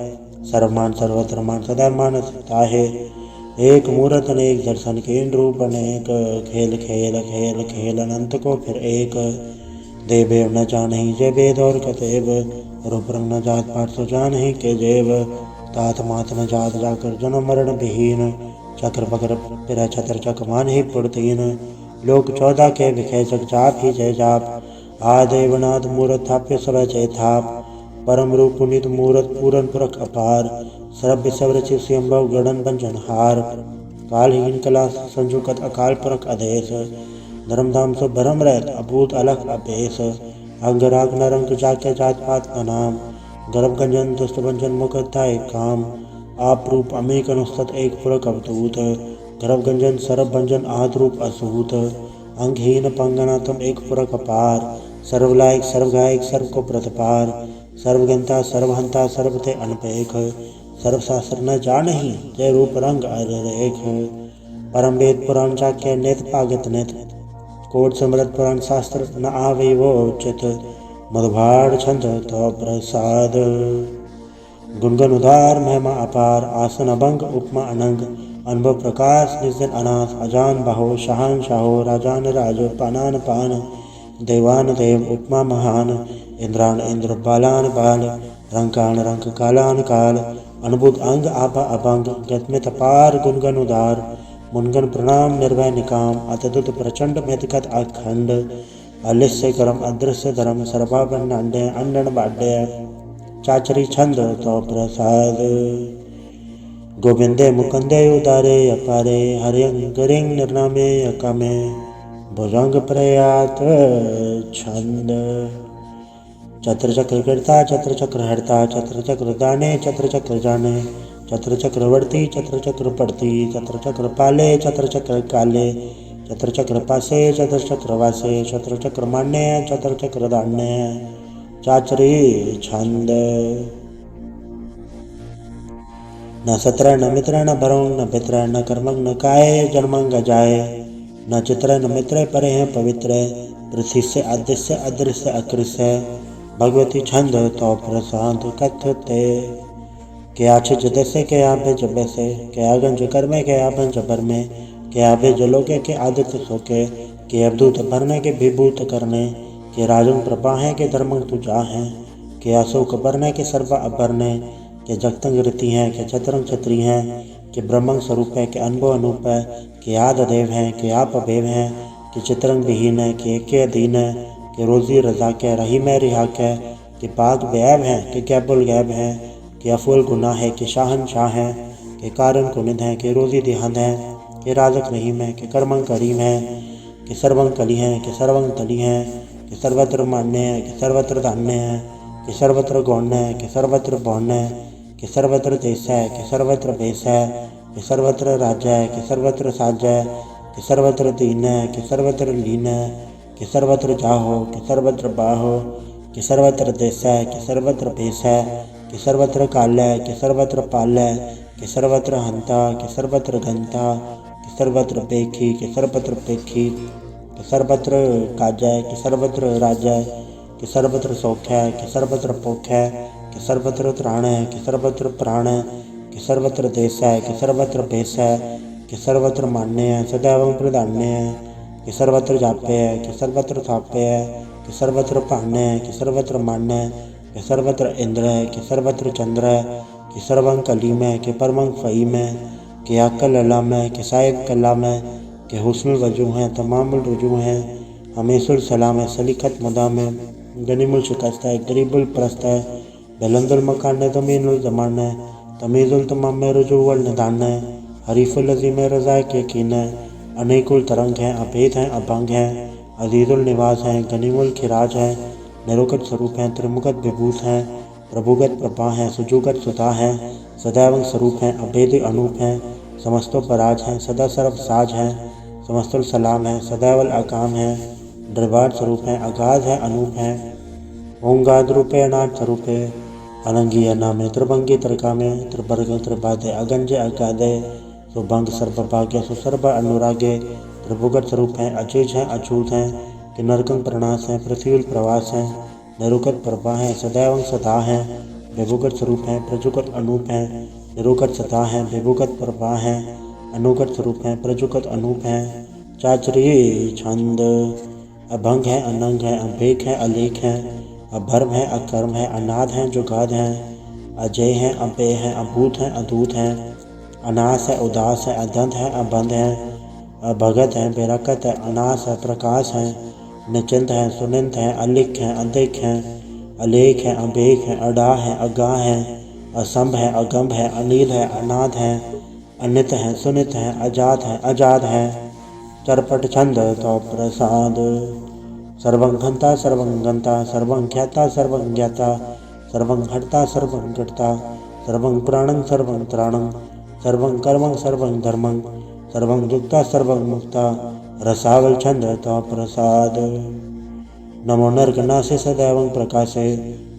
सर्वमान सर्वत्र मान सदा मानस ताहे, एक मूरत अनेक दर्शन केन रूप अनेक, खेल खेल खेल खेल अनंत को फिर एक, देवेव न जानहि जय वेद और कतेव, रूप रंग न जात पाठ सो जानहि के जेव, तात मात न जात जाकर जन्म मरण विहीन, चक्र बकर फिर छत्र चक मान ही पुरतीन, लोक 14 के विखे जग जाप ही जय जाप, आदेवनाथ मूरत थाप्य सब जय थाप, परम रूप पुनित मूरत पूरन पुरख अपार, सर्व सवरचि स्वयंभव गणन बंजन हार, कालहीन कला संजुकत अकाल पुरख अधेश, धर्मधाम सो भरम रहत अभूत अलख अपेश, अंग राग नरंग जाके जात पात का नाम, गर्भ गंजन दुष्ट भंजन मुख था एक काम, आप रूप अमेक अनुस्तत एक पुरख अवधूत, गर्भ गंजन सर्व भंजन आद रूप असूत, अंगहीन पंगना तुम एक पुरख अपार, सर्वलायक सर्वगायक सर्व को प्रतिपार, सर्वगंता सर्वहंता सर्वते अनपेख, सर्वशास्त्र न जानहि जय रूप रंग अरेख, परम वेद पुराण जाके नेत पागत नेत, कोट समृत पुराण शास्त्र न आवे वो उचित, मधुभाड़ छंद तो प्रसाद। गुणगन उदार महिमा अपार, आसन अभंग उपमा अनंग, अनुभव प्रकाश निजन अनाथ, अजान बाहो शहान शाहो, राजान राजो पानान पान, देवान देव उपमा महान, इंद्रान इंद्र बालान बाल, रंकान रंक कालान काल, अनुभुत अंग आपा अभंग, गतमित पार गुणगन उदार, मुनगन प्रणाम निर्भय निकाम, अतदुत प्रचंड मितकत अखंड, अलिस्य करम अदृश्य धर्म, सर्वाभरण अंडे अंडन बाड्य, चाचरी छंद तो प्रसाद। गोविंदे मुकुंदे उदारे अपारे, हरिंग गरिंग निर्नामे अकामे, भुजंग प्रयात छंद। चत्र चक्र करता चत्र चक्र हरता, चत्र चक्र दाने चत्र चक्र जाने, चत्र चक्रवर्ती चत्र चक्र पड़ती, चत्र चक्र पाले चत्र चक्र काले, चत्र चक्र पासे चत्र चक्र वासे, चत्र चक्र मान्य चत्र चक्र दान्य, चाचरी छंद। न सत्र न मित्र न भरोंग न पित्र, न कर्मंग न काय जन्मंग जाए, न चित्र न मित्र परे हैं पवित्र, पृथ्वी से अदृश्य अदृश्य अकृष्य, भगवती छंद तो प्रसाद कथते, क्या छिज दसे के आभे जबे से, क्या गंज कर्मे के आभन जबर में, के आभे जलोके के आदित्य सोके, के अवधूत भरने के विभूत करने, के राजन प्रभा है के धर्मंग तुझा है, के अशोक बरने के सर्वा अबरने, के जगतंग रीति हैं के छत्रंग छत्री हैं, के ब्रह्मंग स्वरूप है के अनुभव अनूप है, के आद देव हैं के आप अभेव हैं, के चित्रंग विहीन है के एक अधीन है, के रोजी रजा के रही में रिहा के पाक वैब है के कैबुल गैब है, के अफुल गुनाह है के शाहन शाह है, के कारण कुनिद है के रोजी दिहंद है, के राजक रहीम है के कर्मंग करीम है, के सर्वंग कली है के सर्वंग तली है, के सर्वत्र मान्य है के सर्वत्र धान्य है, कि सर्वत्र गौण्य है कि सर्वत्र बौण्य है, कि सर्वत्र देश है कि सर्वत्र भेष है, कि सर्वत्र राज्य है कि सर्वत्र साज्य है, कि सर्वत्र दीन है कि सर्वत्र लीन है, कि सर्वत्र जाहो कि सर्वत्र बाहो, कि सर्वत्र देशै कि सर्वत्र भेषै कि सर्वत्र कालै कि सर्वत्र पालै कि सर्वत्र हंता कि सर्वत्र घंता कि सर्वत्र पेखी कि सर्वत्र पेखी कि सर्वत्र काजै कि सर्वत्र राजै कि सर्वत्र सौख्य कि सर्वत्र पोख्य कि सर्वत्र त्राणै कि सर्वत्र प्राणै कि सर्वत्र देशै कि सर्वत्र भेषै कि सर्वत्र मान्य सदैव प्रधान्य कि सर्वत्र जाप्य कि सर्वत्र थाप्य कि सर्वत्र पान्य कि सर्वत्र मान्य कि सर्वत्र इंद्र कि सर्वत्र चंद्र कि सर्वं कलीमय कि परमं फ़हीमय कि अक्ल अलामय कि साहिब कलामय कि हुस्नुल वजू हैं तमामुल रुजू हैं हमेशुल सलाम है सलीखत मुदाम है गनीमुल शिकस्त है गरीबुल परस्त है बुलंदुल मकान है तमीनुल जमान है तमीज़ुल तमाम है रुजूवल निदान है हरीफुल अज़ीम है रज़ा के यकीन है अनेकुल तरंग हैं अभेद हैं अभंग हैं अजीज़ुल निवास हैं गनीमुल खिराज है निरुकत स्वरूप हैं त्रिमुखत विभूत हैं प्रभुगत प्रभा हैं सुजुगत सुधा हैं सदैव स्वरूप हैं अभेद अनूप हैं समस्तो पराज हैं सदा सर्व साज हैं समस्तुल सलाम है सदैवल अकाम है दरबार स्वरूप हैं अगाध है अनूप हैं ओंगाद रूपे अनाथ स्वरूपे अनंगी अनामे त्रिभंगी त्रिकामे त्रिभर्ग त्रिबाधे अगंजे अगाधे सुभंग सर्वभाग्य सुसर्व अनुरागे त्रिभुगत स्वरूप हैं अचेज हैं अछूत हैं कि नरकंग प्रणास हैं पृथ्वी प्रवास हैं निरुकत प्रभा हैं सदैव सदा हैं विभुगत स्वरूप हैं प्रजुगत अनूप हैं निरुकत सदा हैं विभुगत प्रभा हैं अनुगत स्वरूप हैं प्रजुगत अनूप हैं चाचरी छंद अभंग है अनंग है अभेक है अलेख है अभर्म है अकर्म है अनाद है जुगाद है अजय है अपेय है अभूत है अदूत है अनास है उदास है अदंत है अबंध है अभगत है बेरकत है अनास है प्रकाश है निचिंत है सुनिंत है अलिख है अधिक है अलेख है अभेक है अडा है अगाह है असंभ है अगंभ है अनील है अनाद है अनित है सुनित है अजात है अजाद है चरपट छंद तो प्रसाद सर्वं घंता सर्वं गंता सर्वं ख्याता सर्वं ज्ञाता सर्वं हर्ता सर्वं घटता सर्वं प्राणं सर्वं त्राणं सर्वं कर्मं सर्वं धर्मं सर्वं युक्ता सर्वं मुक्ता रसावल छंद तो प्रसाद नमो नरकनासे सदैवं प्रकाशे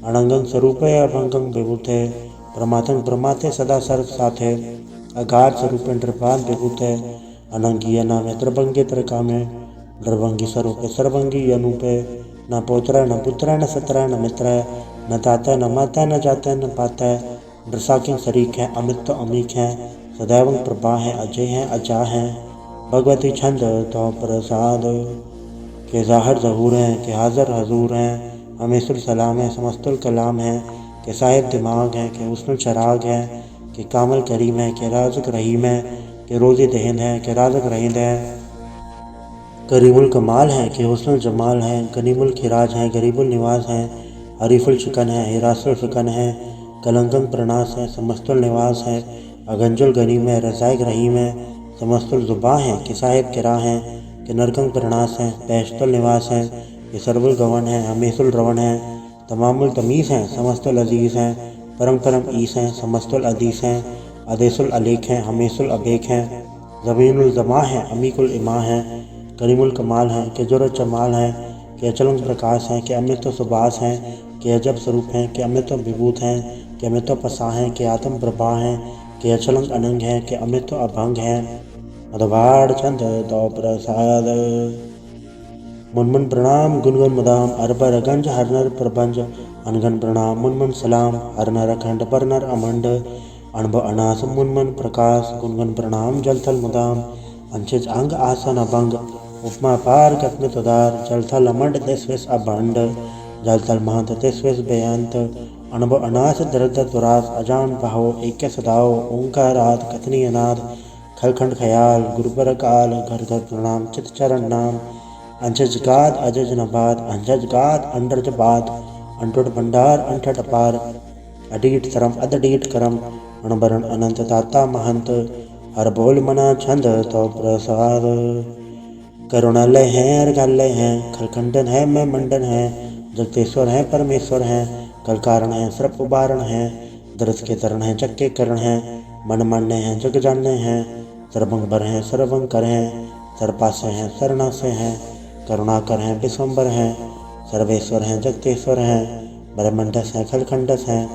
अनंगं स्वरूपे अभंगं विभूते प्रमाथं प्रमाथे सदा सर्व साथे अगाध स्वरूपे नृपान विभूते अनंगी नामे त्रिभंगी त्रिकामे द्रवंगी स्वरूपे सर्वंगी अनूपे न पोत्र न पुत्र न सत्र न मित्र न ताता न माता न जाता न पाता नृसाकिं शरीक है अमित तो अमीक है सदैव प्रभा है अजय है अजा है भगवती छंद तो प्रसाद के ज़ाहिर ज़हूर हैं के हाज़र हजूर हैं हमेशुल सलाम है समस्तुल कलाम है के साहिब दिमाग है के हुस्नुल चराग है के कामल करीम है के राज़िक रहीम है के रोज़ी दहिंद है के राज़िक रहींद है करीमुल कमाल है कि हुस्नुल जमाल है गनीमुल खिराज है गरीबुल निवास है हरीफुल शिकन है हिरासुल फिकन है कलंकंग प्रणास है समस्तुल निवास है अगंजुल गनीम है रज़ाइक रहीम है समस्तुल जुबा है कि साहिब किरा है कि नरकंग प्रणास है पैशतुल निवास है कि सर्वुल गवन है हमेशुल रवन है तमामुल तमीज़ हैं समस्तुल अजीज़ हैं परम परम ईस हैं समस्तुल अदीस हैं अदेसुल अलेख हैं हमेशुल अबेक हैं ज़मीनुल जमा है अमीकुल इमा है करीमुल कमाल हैं कि जुर जमाल हैं कि अचलंग प्रकाश हैं कि अमृत सुबास हैं कि अजब स्वरूप हैं कि अमृत विभूत हैं कि अमृत पसा हैं कि आत्म प्रभा हैं कि अचलंग अनंग हैं कि अमृत अभंग हैं अधवाड़ छंद तो प्रसाद मुनमुन प्रणाम गुनगुन मुदाम अरबर अगंज हरनर प्रबंज अनगन प्रणाम मुनमुन सलाम हरनर अखंड परनर अमंड अणभ अनास मुनमुन प्रकाश गुनगुन प्रणाम जलथल मुदाम अंशिज अंग आसन अभंग उपमा पार कथन तुदार जलथल अमंड तिस्विस अभंड जलथल महंत तिस्विस बेअंत अणभ अनास दर्द तुरास अजान पाहो एक सदाओ ओंकारात कथनी अनाद खलखंड ख्याल गुरुपर काल घर घर प्रणाम चित चरण नाम अंशज गाद अजज नबाद अंजज गाद अंडरज बाद अंटुट भंडार अंठट अपार अडीट तरम अदडीट करम अणबरण अनंत दाता महंत हर बोल मना छंद तो प्रसाद करुणालय है अर्घालय है खलखंडन है मैं मंडन है जगतेश्वर है परमेश्वर है कल कारण है सर्प उबारण है दरस के तरण है जग के करण है मन मान्य है जग जानने हैं सर्वंबर हैं सर्वंकर हैं सर्पासे हैं शरणासे हैं करुणाकर हैं विश्वम्बर हैं सर्वेश्वर हैं, जगतेश्वर हैं, ब्रह्मंडस हैं, खलखंडस हैं,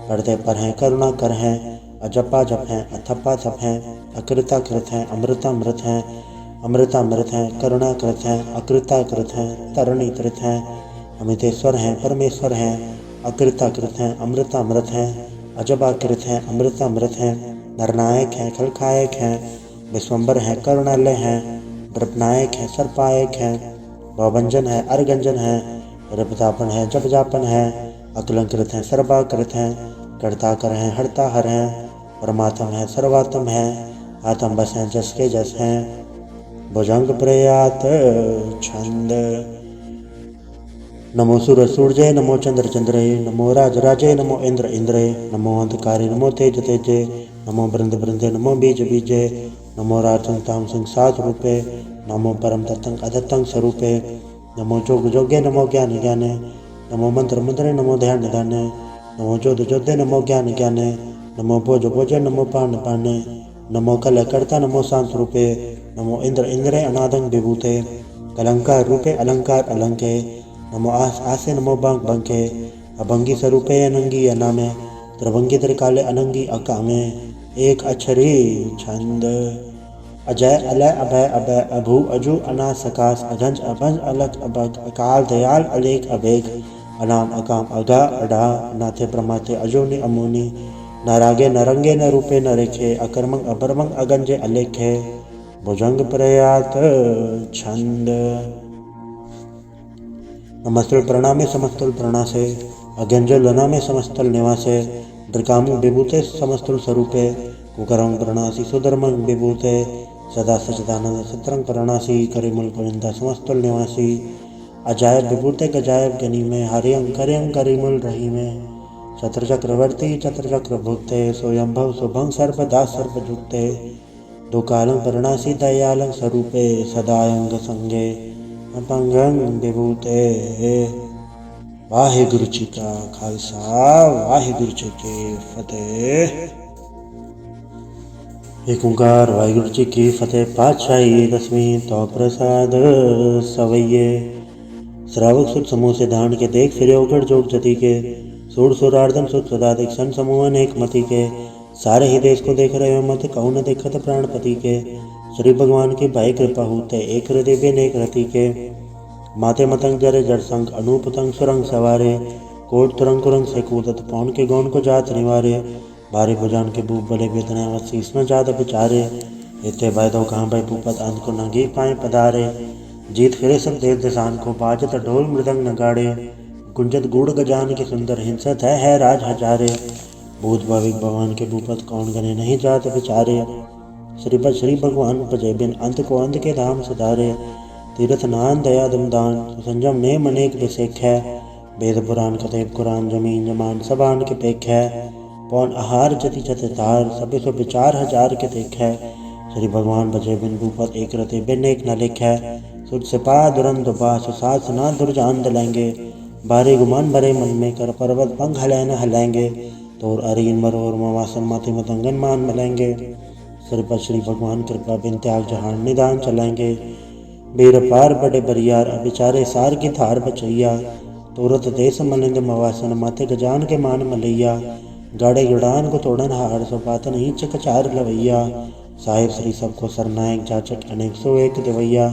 पर्दे पर हैं, करुणा कर हैं, अजपाजप हैं, अथपाथप हैं, अकृताकृत हैं, अमृतामृत हैं, अमृतामृत हैं, करुणाकृत हैं, अकृताकृत हैं, तरणीकृत हैं, अमितेश्वर हैं, परमेश्वर हैं, अकृताकृत हैं, अमृतामृत हैं, अजबाकृत हैं, अमृतामृत हैं, नरनायक हैं, खलखायक हैं, विश्वम्बर हैं, करुणालय हैं, द्रपनायक हैं, सर्पायक हैं, भवभंजन है, अर्गंजन है, रपतापन है, जपजापन है, अकलंकृत हैं, सर्वाकृत हैं, कर्ताकर हैं, हरताहर हैं, परमात्म है, सर्वात्म है, आत्म बस हैं, जस के जस हैं, भुजंग प्रयात छंद। नमो सूर्य सूर्य, नमो चंद्र चंद्रे, नमो राज राजे, नमो इंद्र इंद्रे, नमो अंधकारे, नमो तेज तेजे, नमो बृंद बृंदे, नमो बीज बीजे, नमो राजं ताम सिंह सात रूपे, नमो परम तत्तंग अधत्तंग स्वरूपे, नमो जोग जोगे, नमो ज्ञान ज्ञाने, नमो मंत्र मंत्रे, नमो ध्यान ध्याने, नमो जोध जोधे, नमो ज्ञान ज्ञाने, नमो भोज भोजे, नमो पान पाने, नमो कल कर्ता, नमो शांत रूपे, नमो इंद्र इंद्रे अनादंग विभूते, कलंकार रूपे अलंकार अलंके, नमो आस आसे, नमो बंक बंके, अभंगी स्वरूपे अनंगी अनामे, त्रिभंगी त्रिकाले अनंगी अकामे, एक अक्षरी छंद। अजय अलय अभय अभय अभू अजू अना सकाश अजंज अभंज अलग अभग अकाल दयाल अलेख अभेग अनाम अकाम अगा अडा नाथे प्रमाथे अजोनि अमोनि, न रागे न रंगे न रूपे न रेखे, अकर्मंग अभर्मंग अगंजे अलेखे, भुजंग प्रयात छंद। नमस्तुल प्रणामे समस्तुल प्रणासे, अगंजल लनामे समस्तल निवासे, द्रिकामु विभूते समस्तुल स्वरूपे, कुकरंग प्रणासी सुधर्मंग विभूते, सदा सचिदानंद सत्रंग प्रणासी, करिमुल परिंदा समस्तुल निवासी, अजायब विभूते गजायब गनी में, हरियं करियं करिमुल रही में, छत्र चक्रवर्ती चत्र चक्र भुक्ते, स्वयंभव शुभंग सर्वदा सर्वजुक्ते, दो कालं प्रणासी दयालं स्वरूपे, सदायंग संगे अपंगं विभूते। वाहिगुरु जी का खालसा, वाहिगुरु जी की फतेह। एक ओंकार वाहिगुरु जी की फतेह। पातशाही दसवीं तो प्रसाद सवैये, श्रावक सुत समूह से धान के देख फिरे उगड़ जोग जति के, सूर सुरार्दन सुत सदाधिक सन समूह अनेक मति के, सारे ही देश को देख रहे हो मत कहूँ न देखत प्राणपति के, श्री भगवान की भाई कृपा होते एक हृदय बेनेक रति के, माथे मतंग जरे जड़ संग अनूप तंग सुरंग सवारे, कोट तुरंग कुरंग से कूदत पौन के गौन को जात निवारे, भारी भुजान के भूप बले वेदना वशीष न जात बिचारे, इतने बैदो कहाँ भाई भूपत अंत को नगी पाए पधारे, जीत फिरे सब देव दिशान को बाजत ढोल मृदंग नगाड़े, गुंजत गुड़ गजान के सुंदर हिंसत है राज हजारे, भूत भाविक भगवान के भूपत कौन गने नहीं जात बिचारे, श्रीपद श्री भगवान उपजे बिन अंत को अंत के धाम सुधारे, तीर्थ नान दया दमदान सुसंजम ने मनेक विसेख है, वेद पुराण कथेब कुरान जमीन जमान सबान के पेख है, पौन आहार जति जत धार सभी सो विचार हजार के देख है, श्री भगवान बजे बिन भूपत एक रते बिन एक न लिख है, सुध सिपा दुरंत बास सास ना दुर्जान दलेंगे, बारे गुमान भरे मन में कर पर्वत पंख हलै न हलेंगे, तोर अरीन मरोर मवासन माथे मतंगन मान मलेंगे, श्रीपद श्री भगवान कृपा बिन त्याग जहान निदान चलेंगे, बेर पार बड़े बरियार अभिचारे सार की थार बचैया, तुरत देश मलिंग मवासन माथे गजान के मान मलैया, गाड़े गुड़ान को तोड़न हार सोपातन ही चकचार लवैया, साहिब श्री सबको सरनायक जाचक अनेक सो एक दिवैया,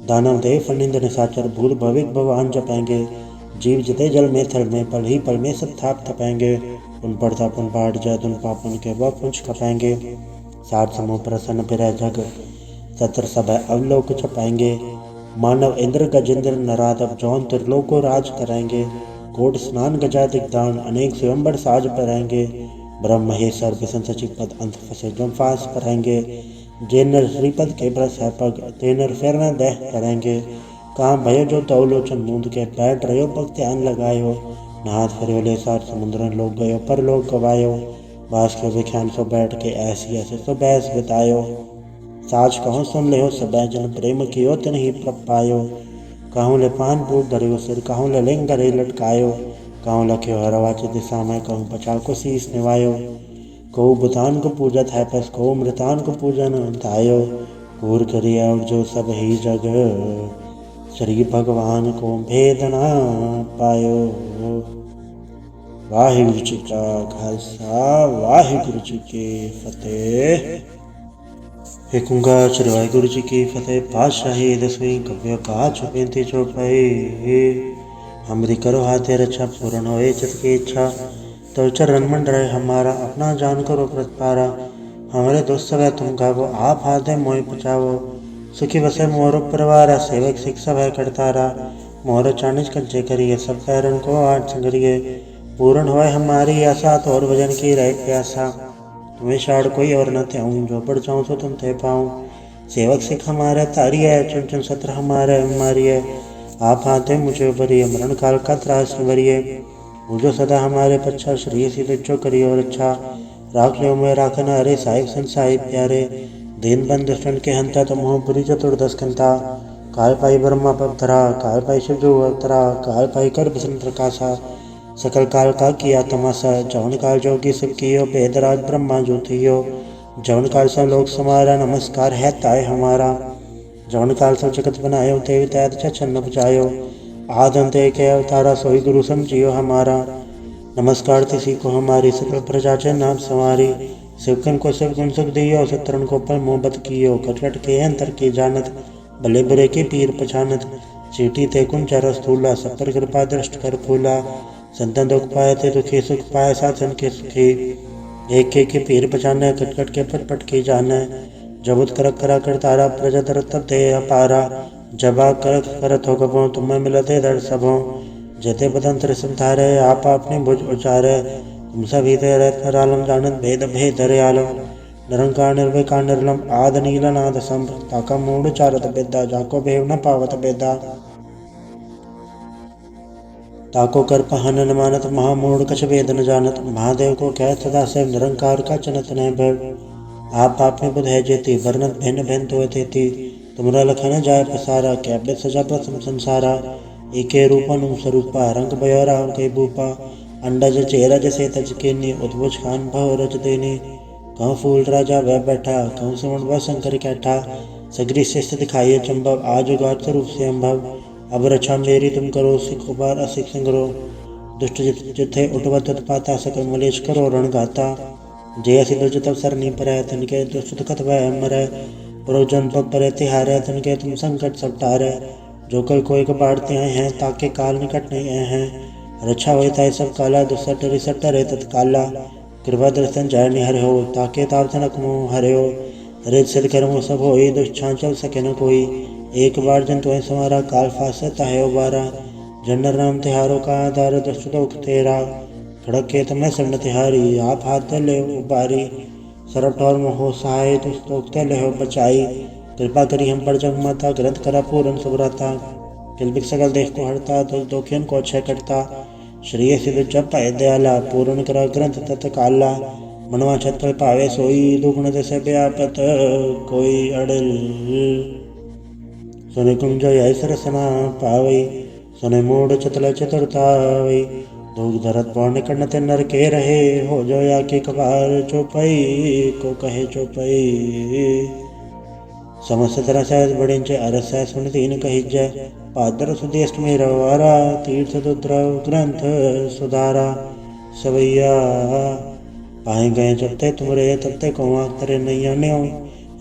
दानव देव फनिंद निशाचर भूत भविक भगवान जपेंगे, जीव जिते जल में थल में पल ही पल में सब थाप थपेंगे, उन पड़ता पुन पाट जाए उन पापन के वह पुंछ खपेंगे, सात समूह प्रसन्न फिर जग सत्र सब अवलोक छपाएंगे, मानव इंद्र गजेंद्र नराधव जौन त्रिलोक को राज करेंगे, कोट स्नान गजा दिग्दान अनेक स्वयंवर साज परेंगे, ब्रह्म महेश्वर विष्णु सचिव पद अंत फसे जम फास परेंगे, जेनर श्रीपद के ब्रस है पग तेनर फिर न दह करेंगे, काम भयो जो तवलोचन मूंद के बैठ रहो पग ध्यान लगायो, नहात फिर ले सार समुद्रन लोग गयो पर लोग गवायो, बास के विख्यान सो बैठ के ऐसी ऐसे सो बैस बितायो, साज कहूँ सुन ले हो सब जन प्रेम कियो तिन ही प्रप पायो, कहूँ ले पान पूत धरियो सिर कहूँ ले लिंग गरे लटकायो, कहूँ लख्यो हरवाच दिशा में कहूँ पछा को शीस निवायो, कहूँ बुतान को पूजत है पस कहूँ मृतान को पूजन धायो, कूर करिया और जो सब ही जग श्री भगवान को भेद ना पायो। वाहिगुरु जी का खालसा, वाहिगुरु जी की फतेह। एक ओंकार श्री वाहिगुरु जी की फतेह। पातशाही 10वीं कव्य पाठ 35 चौपाई। हमरी करो हाथे रक्षा, पूर्ण होए चित की इच्छा। तो चरण मंडराए हमारा, अपना जान करो प्रतपारा। हमारे दोस्त सब तुम गावो, आप हाथे मोहि बचावो। सुखी बसे मोर परिवार, सेवक सिख सब है करतारा। मोर चानिज कंचे करिए, सब पैरन को आठ संगरिए। पूर्ण होए हमारी आशा, तो और भजन की रहे प्यासा। तुम्हें शाड़ कोई और न त्याऊँ, जो पढ़ जाऊँ सो तुम थे पाऊँ। सेवक सिख हमारे तारी है, चुन चुन सत्र हमारे मारिए। आप आते मुझे भरिए, मरण काल का त्रास निवरिए। मुझो सदा हमारे पच्छा, श्री सिद्ध जो करियो और अच्छा। राख लो मैं राखन हरे, साहिब संसाहिब प्यारे। दीन बंद दुष्टन के हंता, तुम हो पुरी चतुर्दश कंता। काल पाई ब्रह्मा पवतरा, काल पाई शिव जो अवतरा। काल पाई कर बसन प्रकाशा, सकल काल का किया तमाशा। जौन काल जोगी सब कियो, भेदराज ब्रह्मा जो थियो। जौन काल सब लोग समारा, नमस्कार है ताय हमारा। जौन काल सब जगत बनायो, तेव तैत छन्न बजायो। आद अंत एक अवतारा, सोई गुरु समझियो हमारा। नमस्कार तिसी को हमारी, सकल प्रजा चे नाम संवारी। शिवकन को सब गुण सुख दियो, शत्रुन को पर मोहब्बत कियो। कटकट के अंतर की जानत, भले बुरे के पीर पछानत। चीटी ते कुंचर स्थूला, सब पर कृपा दृष्ट कर फूला। संतन दुख पाए थे दुखी, सुख पाए साधन के सुखी। एक के पीर पछाने, कटकट के पट की जाने। जबुत करक करा कर तारा, प्रजा तरत तब थे अपारा। जबा करक करत हो कबो, तुम्हें मिलते दर सबों। जेते बदन त्रिसम थारे, आप अपनी भुज उचारे। तुम सभी ते रहत आलम, जानत भेद भेद दयालम। निरंकार निर्विकार निर्लम, आद नील नाद संभ। ताका मूड चारत बेदा, जाको भेव न पावत बेदा। ताको कर पहन न मानत, महामूढ़ कछ वेद न जानत। महादेव को कह सदा से, निरंकार का चनत न भव। आप में बुध है जेती, वर्णत भिन्न भिन्न तो तेती। तुमरा लखन जाय पसारा, कैबित सजा प्रथम संसारा। एके रूपन स्वरूपा, रंग बयोरा के भूपा। अंडज चेरा जैसे तज केनी, उद्भुज खान भव रज देनी। कहूँ फूल राजा वह बैठा, कहूँ सुमन वह शंकर कैठा। सगरी शिष्ट दिखाइए चंबव, आज उगार रूप से अम्भव। अब रक्षा मेरी तुम करो, सिख उबार असिख संग्रो। दुष्ट जिथे उठवत पाता, सकल मलेश करो रण गाता। जय सिद्ध तब सरनी पर, तनके दुष्ट दुखत वह मरै। पुरोजन पग परे तिहारे, तनके तुम संकट सब टारे। जो कल कोई बाढ़ते आए हैं, ताके काल निकट नहीं आए हैं। रक्षा होता है सब काला, दुसट रिसट रे तत्काला। कृपा दर्शन जय निहर हो, ताके ताप तनक मोह हरे हो। रिद सिद्ध कर्मो सब होई, दुष्ट चल सके न कोई। एक बार जन तुम्हें समारा, काल फासता है उबारा। जनर राम तिहारों का आधार, दुष्ट दोख तेरा। खड़क के तुम्हें सन्न तिहारी, आप हाथ ले उबारी। सरब ठौर मोहो सहाय, दुष्ट दोख ते ले बचाई। कृपा करी हम पर जग माता, ग्रंथ करा पूरन सुभ्रता। किलबिक सकल देश को हरता, दुष्ट दोखियन को क्षय करता। श्री सिद्ध जप पाए दयाला, पूर्ण करा ग्रंथ तत्काला। मनवा छत पर पावे सोई, दुगुण जैसे व्यापत कोई अड़ल। सुने कुंज ऐस रसना पावई, सुने मूड चतल चतुरतावई। दुख धरत पौन कण्णते नर के रहे, हो जो या के कबार चौपाई को कहे चौपाई। समस्त तरह सहज बड़िंचे, अरस है सुन तीन कही जय। पादर सुदेष्ट में रवारा, तीर्थ दुद्रव ग्रंथ सुधारा। सवैया पाए गए जब ते तुमरे, तब ते को आँख तरे नहीं अन्यो।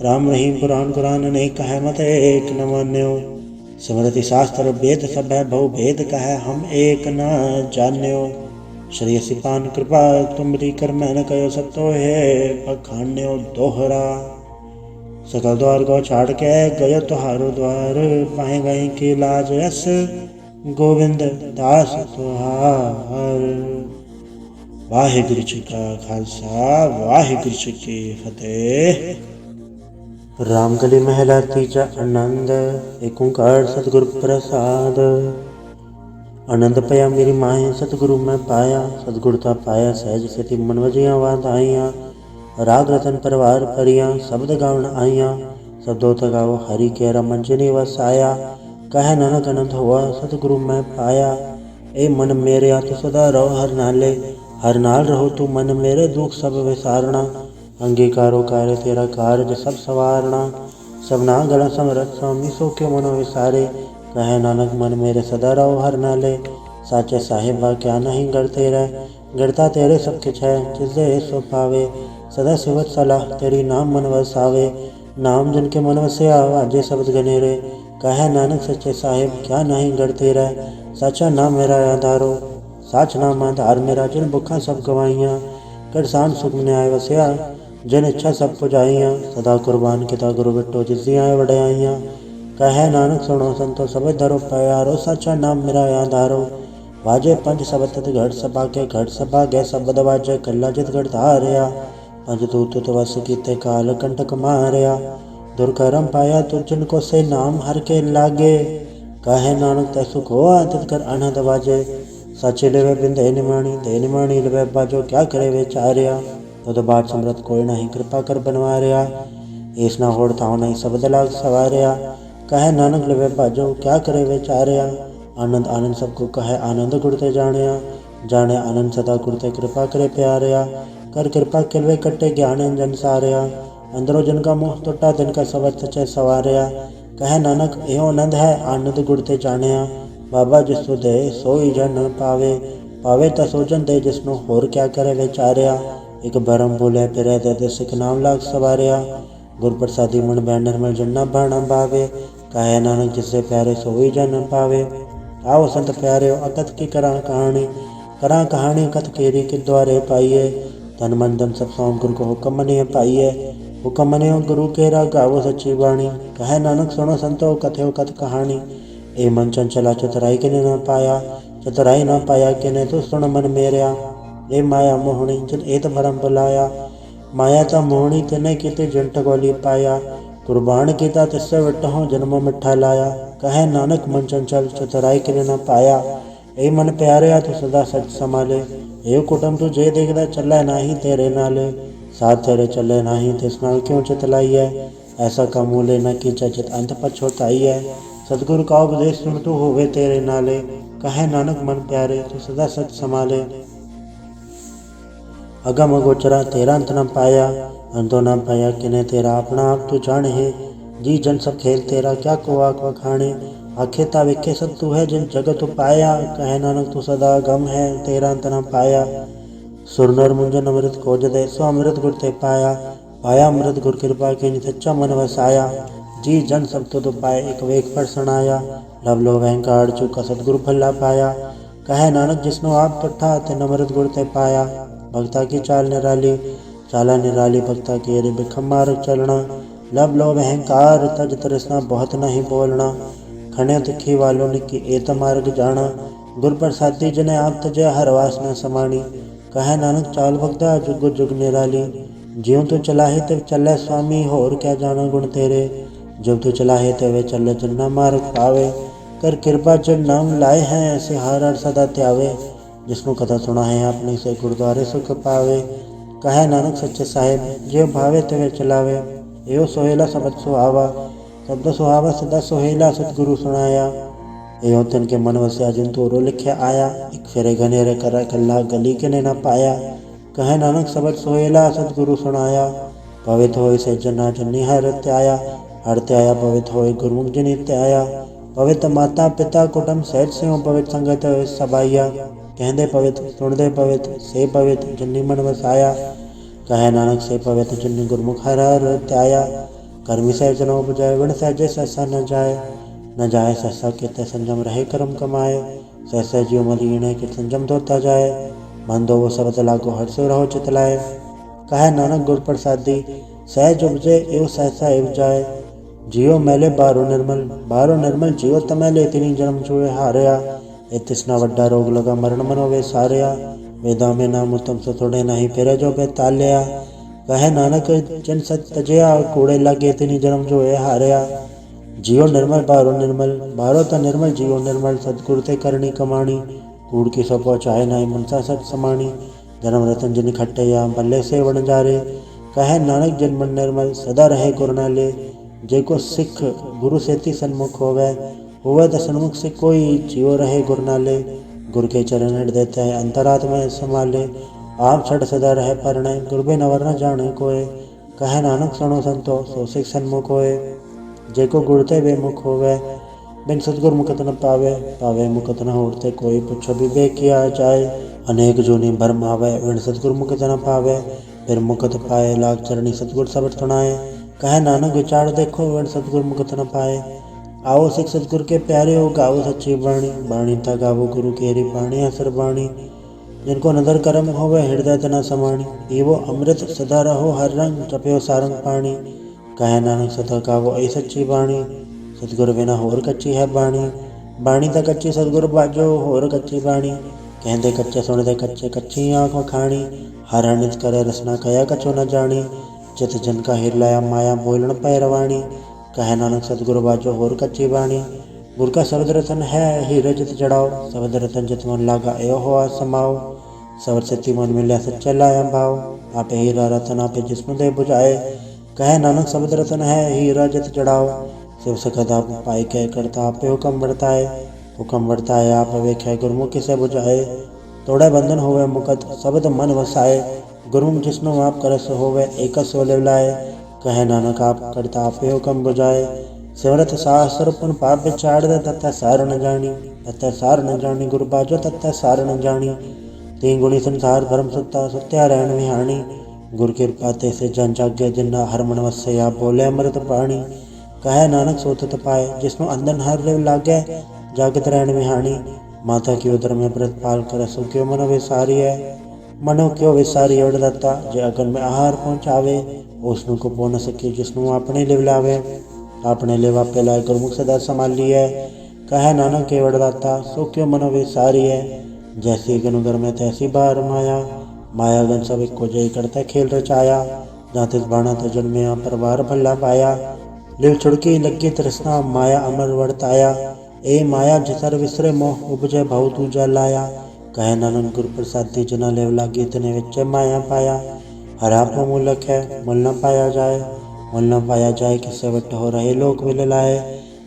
राम रहीम पुराण कुरान, नहीं कहे मत एक न मान्यो। स्मृति शास्त्र वेद सब है, बहु भेद कहे हम एक न जान्यो। श्री सिपान कृपा तुमरी कर मैंने कहो, सब तो है पखान्यो दोहरा। सकल द्वार को छाड़ के गयो तुहारो द्वार, पाए गई की लाज यस गोविंद दास तुहार। वाहिगुरु जी का खालसा, वाहिगुरु जी की फतेह। रामकली महला तीजा आनंद। एक ओंकार सतगुरु प्रसाद। आनंद पया मेरी माए, सतगुरु मैं पाया। सतगुरुता पाया सहज सेति, मन वजिया वाद आईया। राग रतन परिवार परिया, शब्द गावन आईया। शब्दों तगाओ हरि के रमन जिनि वसाया। कह नानक अनंत हुआ, सतगुरु मैं पाया। ए मन मेरे तु सदा रहो हर नाले। हर नाल रहो तू मन मेरे, दुख सब विसारना। अंगीकारो कार्य तेरा कार्य सब सवारना। सबना गला समरथ स्वामी, सो के मनो विसारे। कहे नानक मन मेरे सदा रहो हर नाले। साचे साहिबा क्या नहीं गढ़ते रह, गिरता तेरे सब किछ है जिसदे सो पावे। सदा सिवत सलाह तेरी नाम मन वसावे, नाम जिनके मन वसिया वाजे शब्द गनेरे। कहे नानक सच्चे साहिब क्या नहीं गढ़ते रह, साचा नाम मेरा आधारो। साच नाम आधार मेरा जिन भुखा सब गवाइयाँ, करसान सुख न्याय वसिया जिन इच्छा सब पुजाइयाँ। सदा कुर्बान किता गुरु बिट्टो जिसदियाँ वड्याइयाँ। कहे नानक सुनो संतो सब धरो प्यारो, साचा नाम मेरा आधारो। वाजे पंच सबत घट सभा के घट सभा गै शब्द वाजे, कला जित घट धारिया। पंच दूत तुत वस कीते काल कंटक मारिया, दुर्कर्म पाया तुझन को से नाम हर के लागे। कहे नानक तै सुख होआ तित कर अनहद वाजे, साचे लेवे बिन दे निमाणी लेवे बाजो। क्या करे विचारिया तुद बाट समरत कोई नहीं, कृपा कर बनवारिया। ईस ना होड़ थाव नहीं शब्द लाग सवारिया, कहे नानक लेवे बाजो क्या करे विचारिया। आनंद आनंद सबको कहे आनंद गुरते जानिया, जाने आनंद सदा गुरते कृपा करे प्यारिया। कर कृपा किलवे कट्टे ज्ञान जन सारिया, अंदरो जन का मोह टुटा तिनका सबद सचे सवारिया। कहे नानक एहो आनंद है आनंद गुरते जानिया, बाबा जिसो दे सोई जन पावे। पावे ता सोजन दे जिसनो होर क्या करे विचारिया। एक भरम बोले फिरे दे सिख नाम लाग सवारिया, गुर प्रसादी मन बैन निर्मल जन्ना भाणा भावे। कहे नानक जिससे प्यारे सोई जन पावे। आओ संत प्यारे अकथ की करा कहानी, करा कहानी कथ केरी के द्वारे पाइए। तन मन धन सब सौंप गुरु को हुक्म मनिए पाइए, हुक्म मनियो गुरु केरा गावो सच्ची वाणी। कहे नानक सुनो संतो कथयो कथ कहानी, ए मन चंचला चतुराई किने न पाया। चतुराई न पाया किने तो सुन मन मेरिया, ए माया मोहनी जिन एत भरम बुलाया। माया ता मोहनी तिने कीते जंट गोली पाया, कुर्बान कीता तिससे विटहो जन्म मिठा लाया। कहे नानक मन चंचल चतुराई किने न पाया, ए मन प्यारे तू सदा सच संभाले। ए कुटुम तू जे देखदा चलै नाही तेरे नाले, साथ तेरे चले नाही तिस नाल क्यों चितलाई है। ऐसा कमूले न कीचा चित अंत पछोताई है, सतगुरु का उपदेश सुन तू होवे तेरे नाले। कहे नानक मन प्यारे तू सदा सच संभाले। अगम अगोचरा तेरा अंत न पाया, अंतो न पाया किने तेरा अपना आप तू जाने है। जी जन सब खेल तेरा क्या को आक वखाणे, आखे ता विखे सब तू है जिन जगत पाया। कहे नानक तू सदा गम है तेरा अंत न पाया, सुर नर मुंजन अमृत खोज दे सो अमृत गुर ते पाया। पाया अमृत गुर कृपा की सच्चा मन वसाया, जी जन सब तुद पाए एक वेक पर सनाया। लव लो वहंकार चूका सतगुरु भला पाया, कहे नानक जिसनो आप पट्ठा तिन अमृत गुर ते पाया। भक्ता की चाल निराली चाला निराली, भक्ता की रे बिखम मार्ग चलना। लब लो अहंकार तज तृष्णा बहुत नहीं बोलना, खने तिखी वालों ने की एत मार्ग जाना। गुर प्रसादी जने आप तजे हर वासना समानी, कहे नानक चाल भक्ता जुग जुग निराली। ज्यों तू चलाहे ते चले स्वामी होर क्या जाना गुण तेरे, जब तू चलाहे ते वे चले जन्ना मार्ग पावे। कर कृपा जन नाम लाए हैं ऐसे हार हर सदा त्यावे, जिसको कथा सुना है अपने से गुरुद्वारे सुख पावे। कहे नानक सच्चे साहिब जो भावे तवे चलावे, एहो सोहेला शब्द सुहावा। शब्द सुहावा सदा सोहेला सतगुरु सुनाया, एहो तिनके मन वस्या जिन तोरो लिखे आया। एक फेरे घनेरे कर कल्ला गली के ने न पाया, कहे नानक शब्द सोहेला सतगुरु सुनाया। पवित्र होय से जना जन्नी हर त्याया, हर त्याया पवित्र होय गुरुमुख जिनि त्याया। पवित्र माता पिता कुटुंब सहज से पवित्र संगत सबाइया, कहते पवित्र सुनते पवित्र से पवित्र जिन्नी मन वसाया। कहे नानक से पवित्र जिन्नी गुरमुख हर हर त्याया। कर्मी सहज न उपजाए विण सहजे सहसा न जाए, न जाए सहसा किते संजम रहे कर्म कमाए। सहसा जीव मदीने कि संजम धोता जाए, मन दो वो शब्द लागो हर्ष रहो चितलाए। कहे नानक गुर प्रसादी सहज उपजे एवं सहसा एव जाए। जियो मैले बारो निर्मल जियो तमैले तिनी जन्म चुए हारया। ए तिसना वड्डा रोग लगा मरण मनो वे सारया, वेदा में नाम उत्तम सो थोड़े नहीं फिरे जो बेताल्या। कहे नानक जन सत तजया कूड़े लगे तिनी जन्म चुए हारया। जियो निर्मल बारो त निर्मल जियो निर्मल, सतगुरु ते करनी कमाणी। कूड़ की सो पहुँचाए नाई मनसा सत समाणी, जन्म रतन जिन खट्टे या बल्ले से वण जारे। कहे नानक जन मन निर्मल सदा रहे गुर नाले, जेको सिख गुरु सेती सन्मुख होवे त सन्मुख से कोई जियो रहे गुर नाले। गुर के चरण हृदय तय अंतरात्मा संभाले, आप छड़ सदा रहे परणे गुर बिन अवर न जाने कोय। कहे नानक सुनो संतो सो सिख सन्मुख होए, जेको गुर ते बेमुख होवे बिन सतगुर मुकत न पावे, पावे मुकत न होते कोई, पुछो विवेक किया जाए, अनेक जोनि भरम आवे, बिन सतगुर मुकत न पावे, फिर मुकत पाए लाग चरणी सतगुर सबट सुनाए, कहे नानक विचार देखो, बिन सतगुर मुकत न पाए, आओ सिख सतगुर के प्यारे हो, गाओ सच्ची बाणी, बाणी ता गावो गुरु केरी बाणी असर बाणी, जिनको नदर करम होवे हृदय तना समाणी, पीवो अमृत सदा रहो हर रंग, जपयो सारंग पाणी, कहे नानक सदा गावो ऐ सच्ची बाणी, सतगुर बिना होर कच्ची है बाणी, बाणी ता कच्ची सतगुर बाजो होर कच्ची बाणी, कहते कच्चे सुनते कच्चे कच्ची आँख वखाणी, हर नित करे रसना कया कछो न जानी, चित जन का हिर लाया माया बोलन पैरवाणी, कहे नानक सतगुर बाजो होर कच्ची बाणी, गुर का शब्द रतन है हीरे जित जड़ाओ, शब्द रतन जित मन लागा एो हो समाओ, सबर सच्ची मन मिल्या सच्चा लाया भाव, आपे हीरा रतन आपे जिस्म दे बुझाए, कहे नानक शब्द रतन है हीरा जित जड़ाओ, शिव सकद आप पाई कह करता आपे हुक्म बरताए, हुक्म बरताए आप वेख्या गुरमुखी से बुझाए, तोड़े बंधन होवे मुकत शब्द मन वसाए, गुरमुख जिसनो आप करस होवे एक सो लिवलाए, कहे नानक आप करता आपे हुक्म बुझाए, सिमरत सहस्र पुन पाप विचार दे, तत्त सार न जानी, तत्त सार न जानी, गुरु बाजो तत्त सार न जानी, तीन गुणी संसार भरम सत्ता सत्या रहन विहानी, गुर कृपा ते से जन जागे जिन्ना हर मन वसे, आप बोले अमृत पाणी, कहे नानक सोतत पाए, जिसनो अंदन हर रेव लागे, जागत रहन विहानी, माता की उदर में व्रत पाल कर सो क्यों मनो विसारी है, मनो क्यों विसारी ओढ़ दत्ता, जे अगन में आहार पहुँचावे, उसनु को पो न सके जिसनु अपने लिव लावे, अपने लेवा पे लाए गुरमुख सदा संभाल है, कहे नानक के वरदाता सो क्यों मनो विसारी है, जैसी गन उदर में तैसी बार माया, माया गन सब को जय करता खेल रचाया, जातिस बाणा तो जन्मे परवार भला पाया, लिव छुड़की लगी तृष्णा माया अमर वर्ताया, ए माया जिसर विसरे मोह उपजे भाव तूजा लाया, कहे नानक गुर प्रसादी जना लेव लागी तने विच माया पाया, हरा को मूलक है मुल न पाया जाए, मुल न पाया जाए किसे वट हो रहे लोक मिल लाए,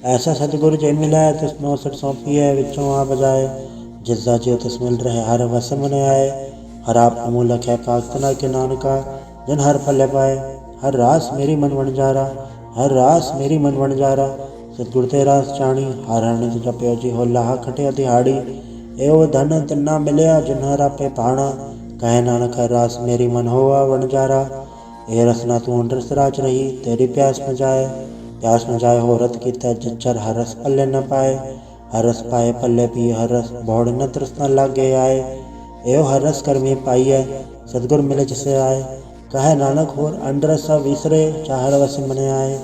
ऐसा सतगुरु जय मिलाए तिसनो सट सौंपी है विचों आ बजाए, जिसदा जियो तिस मिल रहे हर वस मन आए, हर आप मूलक है पागतना के नानका, जन हर फल पाए, हर रास मेरी मन बन जारा, हर रास मेरी मन बन जारा, सतगुर ते रास चाणी, हर नित जपयो जी हो लाह खटिया दिहाड़ी, एवं धन तिन्ना मिलया जिन्हर आपे पाणा, कहे नानक हर रास मेरी मन होवा बन जारा, ए रसना तू रस राज रही तेरी प्यास न जाए, प्यास न जाए हो रत की तय जच्चर हर रस पल्ले न पाए, हर रस पाए पल्ले पी हर रस भौड़ न तृष्णा लागे आए, एव हर रस कर्मी पाइए सतगुर मिले जिसे आए, कहे नानक होर अंडरस विसरे चाहर वस मन आए,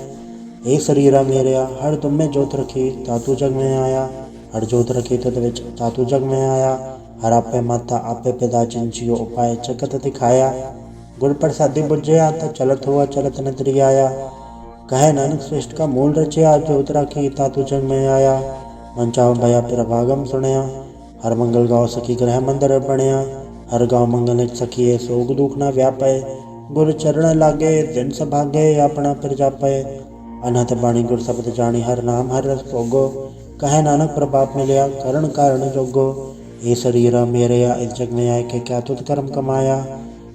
ए शरीरा मेरिया हर तुम में जोत रखी तातू जग में आया, हर जोत रखी तद विच तातू जग में आया, हर आपे माता आपे पिता जियो उपाय जगत दिखाया, गुर प्रसादी बुझया तो चलत हुआ चलत नदरी आया, कहे नानक श्रेष्ठ का मूल रचया जोत राखी तातू जग में आया, मन चाहो भया फिर भागम सुनया, हर मंगल गाँव सखी ग्रह मंदिर बनया, हर गाँव मंगल सखिए सोग दुख ना व्यापय, गुर चरण लागे दिन सभागे अपना फिर जापय, अनहत बाणी गुर शब्द जानी हर नाम हर रस भोगो, कहे नानक प्रभाप मिलया करण कारण जोगो, ये शरीरा मेरेया इस जग में आए के क्या तुझ कर्म कमाया,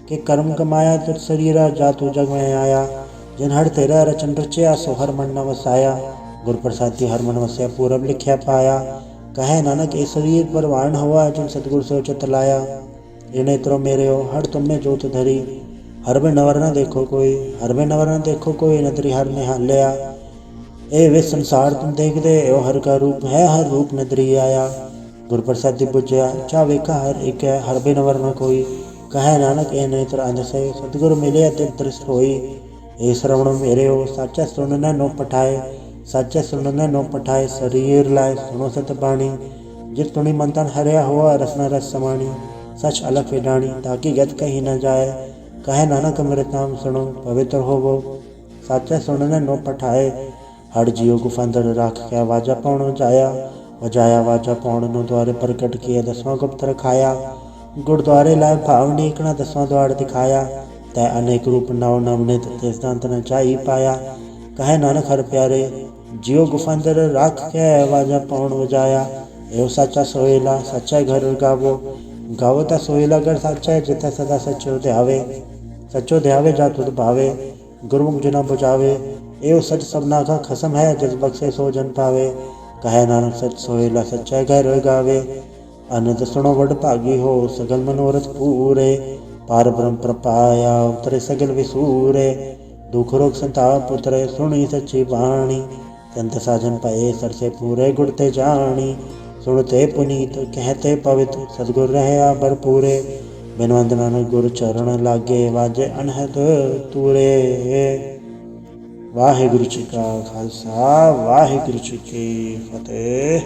के कर्म कमाया तुझ शरीरा जा तू जग में आया, जिन हर तेरा रचन रचया सो हर मन न वसाया, गुर प्रसादी हर मन वसया पूरब लिखया पाया, कहे नानक ए शरीर पर वाण हुआ जिन सतगुर से उचित लाया, ये नेत्रों मेरे हो हर तुम में जोत धरी, हर में नवर न देखो कोई, हर में नवर न देखो कोई, नदरी हर में हाल लिया, ए वे संसार तुम देख दे एवं हर का रूप है हर रूप नदरी आया, गुर प्रसादी बुझया चावे का हर एक है हर भी नवर न कोई, कहे नानक ए नेत्र अंध से सतगुर मिले ते दृष्ट होई, ए श्रवण मेरे हो साचा सुनने नो पठाए, साचा सुनने नो पठाए, शरीर लाए सुनो सत बाणी, जित तुणी मंथन हरया हुआ रसना रस समाणी, सच अलग विडाणी ताकि गत कहीं न जाए, कहे नानक अमृत नाम सुनो पवित्र होवो, साचा सुनने नो पठाए, हर जियो गुफांदर राख क्या वाजा पौण जाया, वजाया वाजा पौण नो द्वारे प्रकट किया दसवां गुप्त रखाया, गुरुद्वारे लाए भाव नीकना दसवां द्वार दिखाया, तय अनेक रूप नव नवनित तेज दांत न चाई पाया, कहे नानक हर प्यारे जियो गुफांदर राख के वाजा पौण वजाया, एव साचा सोहेला सच्चा घर गावो, गावो ता सोहेला घर साचा जिता सदा सचो ध्यावे, सचो ध्यावे जा तुद भावे, गुरुमुख जिना बुझावे, एव सच सबना का खसम है जिस बख्शे सो जन पावे, ਕਹੈ ਨਾਨਕ ਸਚ ਸੋਇਲਾ ਸੱਚਾ ਘਰ ਗਾਵੇ। ਅਨੰਦ ਸੁਣੋ ਵਡ ਭਾਗੀ ਹੋ ਸਗਲ ਮਨੋਰਥ ਪੂਰੇ। ਪਾਰ ਬ੍ਰਹਮ ਪ੍ਰਪਾਇਆ ਉਤਰੇ ਸਗਲ ਵਿਸੂਰੇ। ਦੁਖ ਰੋਗ ਸੰਤਾਪ ਉਤਰੇ ਸੁਣੀ ਸੱਚੀ ਬਾਣੀ। ਸੰਤ ਸਾਜਨ ਭਏ ਸਰਸੇ ਪੂਰੇ ਗੁਰ ਤੇ ਜਾਣੀ। ਸੁਣਤੇ ਪੁਨੀਤ ਕਹਿਤੇ ਪਵਿੱਤ ਸਤਿਗੁਰ ਰਹਿਆ ਭਰਪੂਰੇ। ਬਿਨਵੰਤ ਨਾਨਕ ਗੁਰ ਚਰਨ ਲਾਗੇ ਵਾਜੇ ਅਨਹਦ ਤੂਰੇ। ਵਾਹਿਗੁਰੂ ਜੀ ਕਾ ਖਾਲਸਾ ਵਾਹਿਗੁਰੂ ਜੀ ਕੀ ਫਤਿਹ।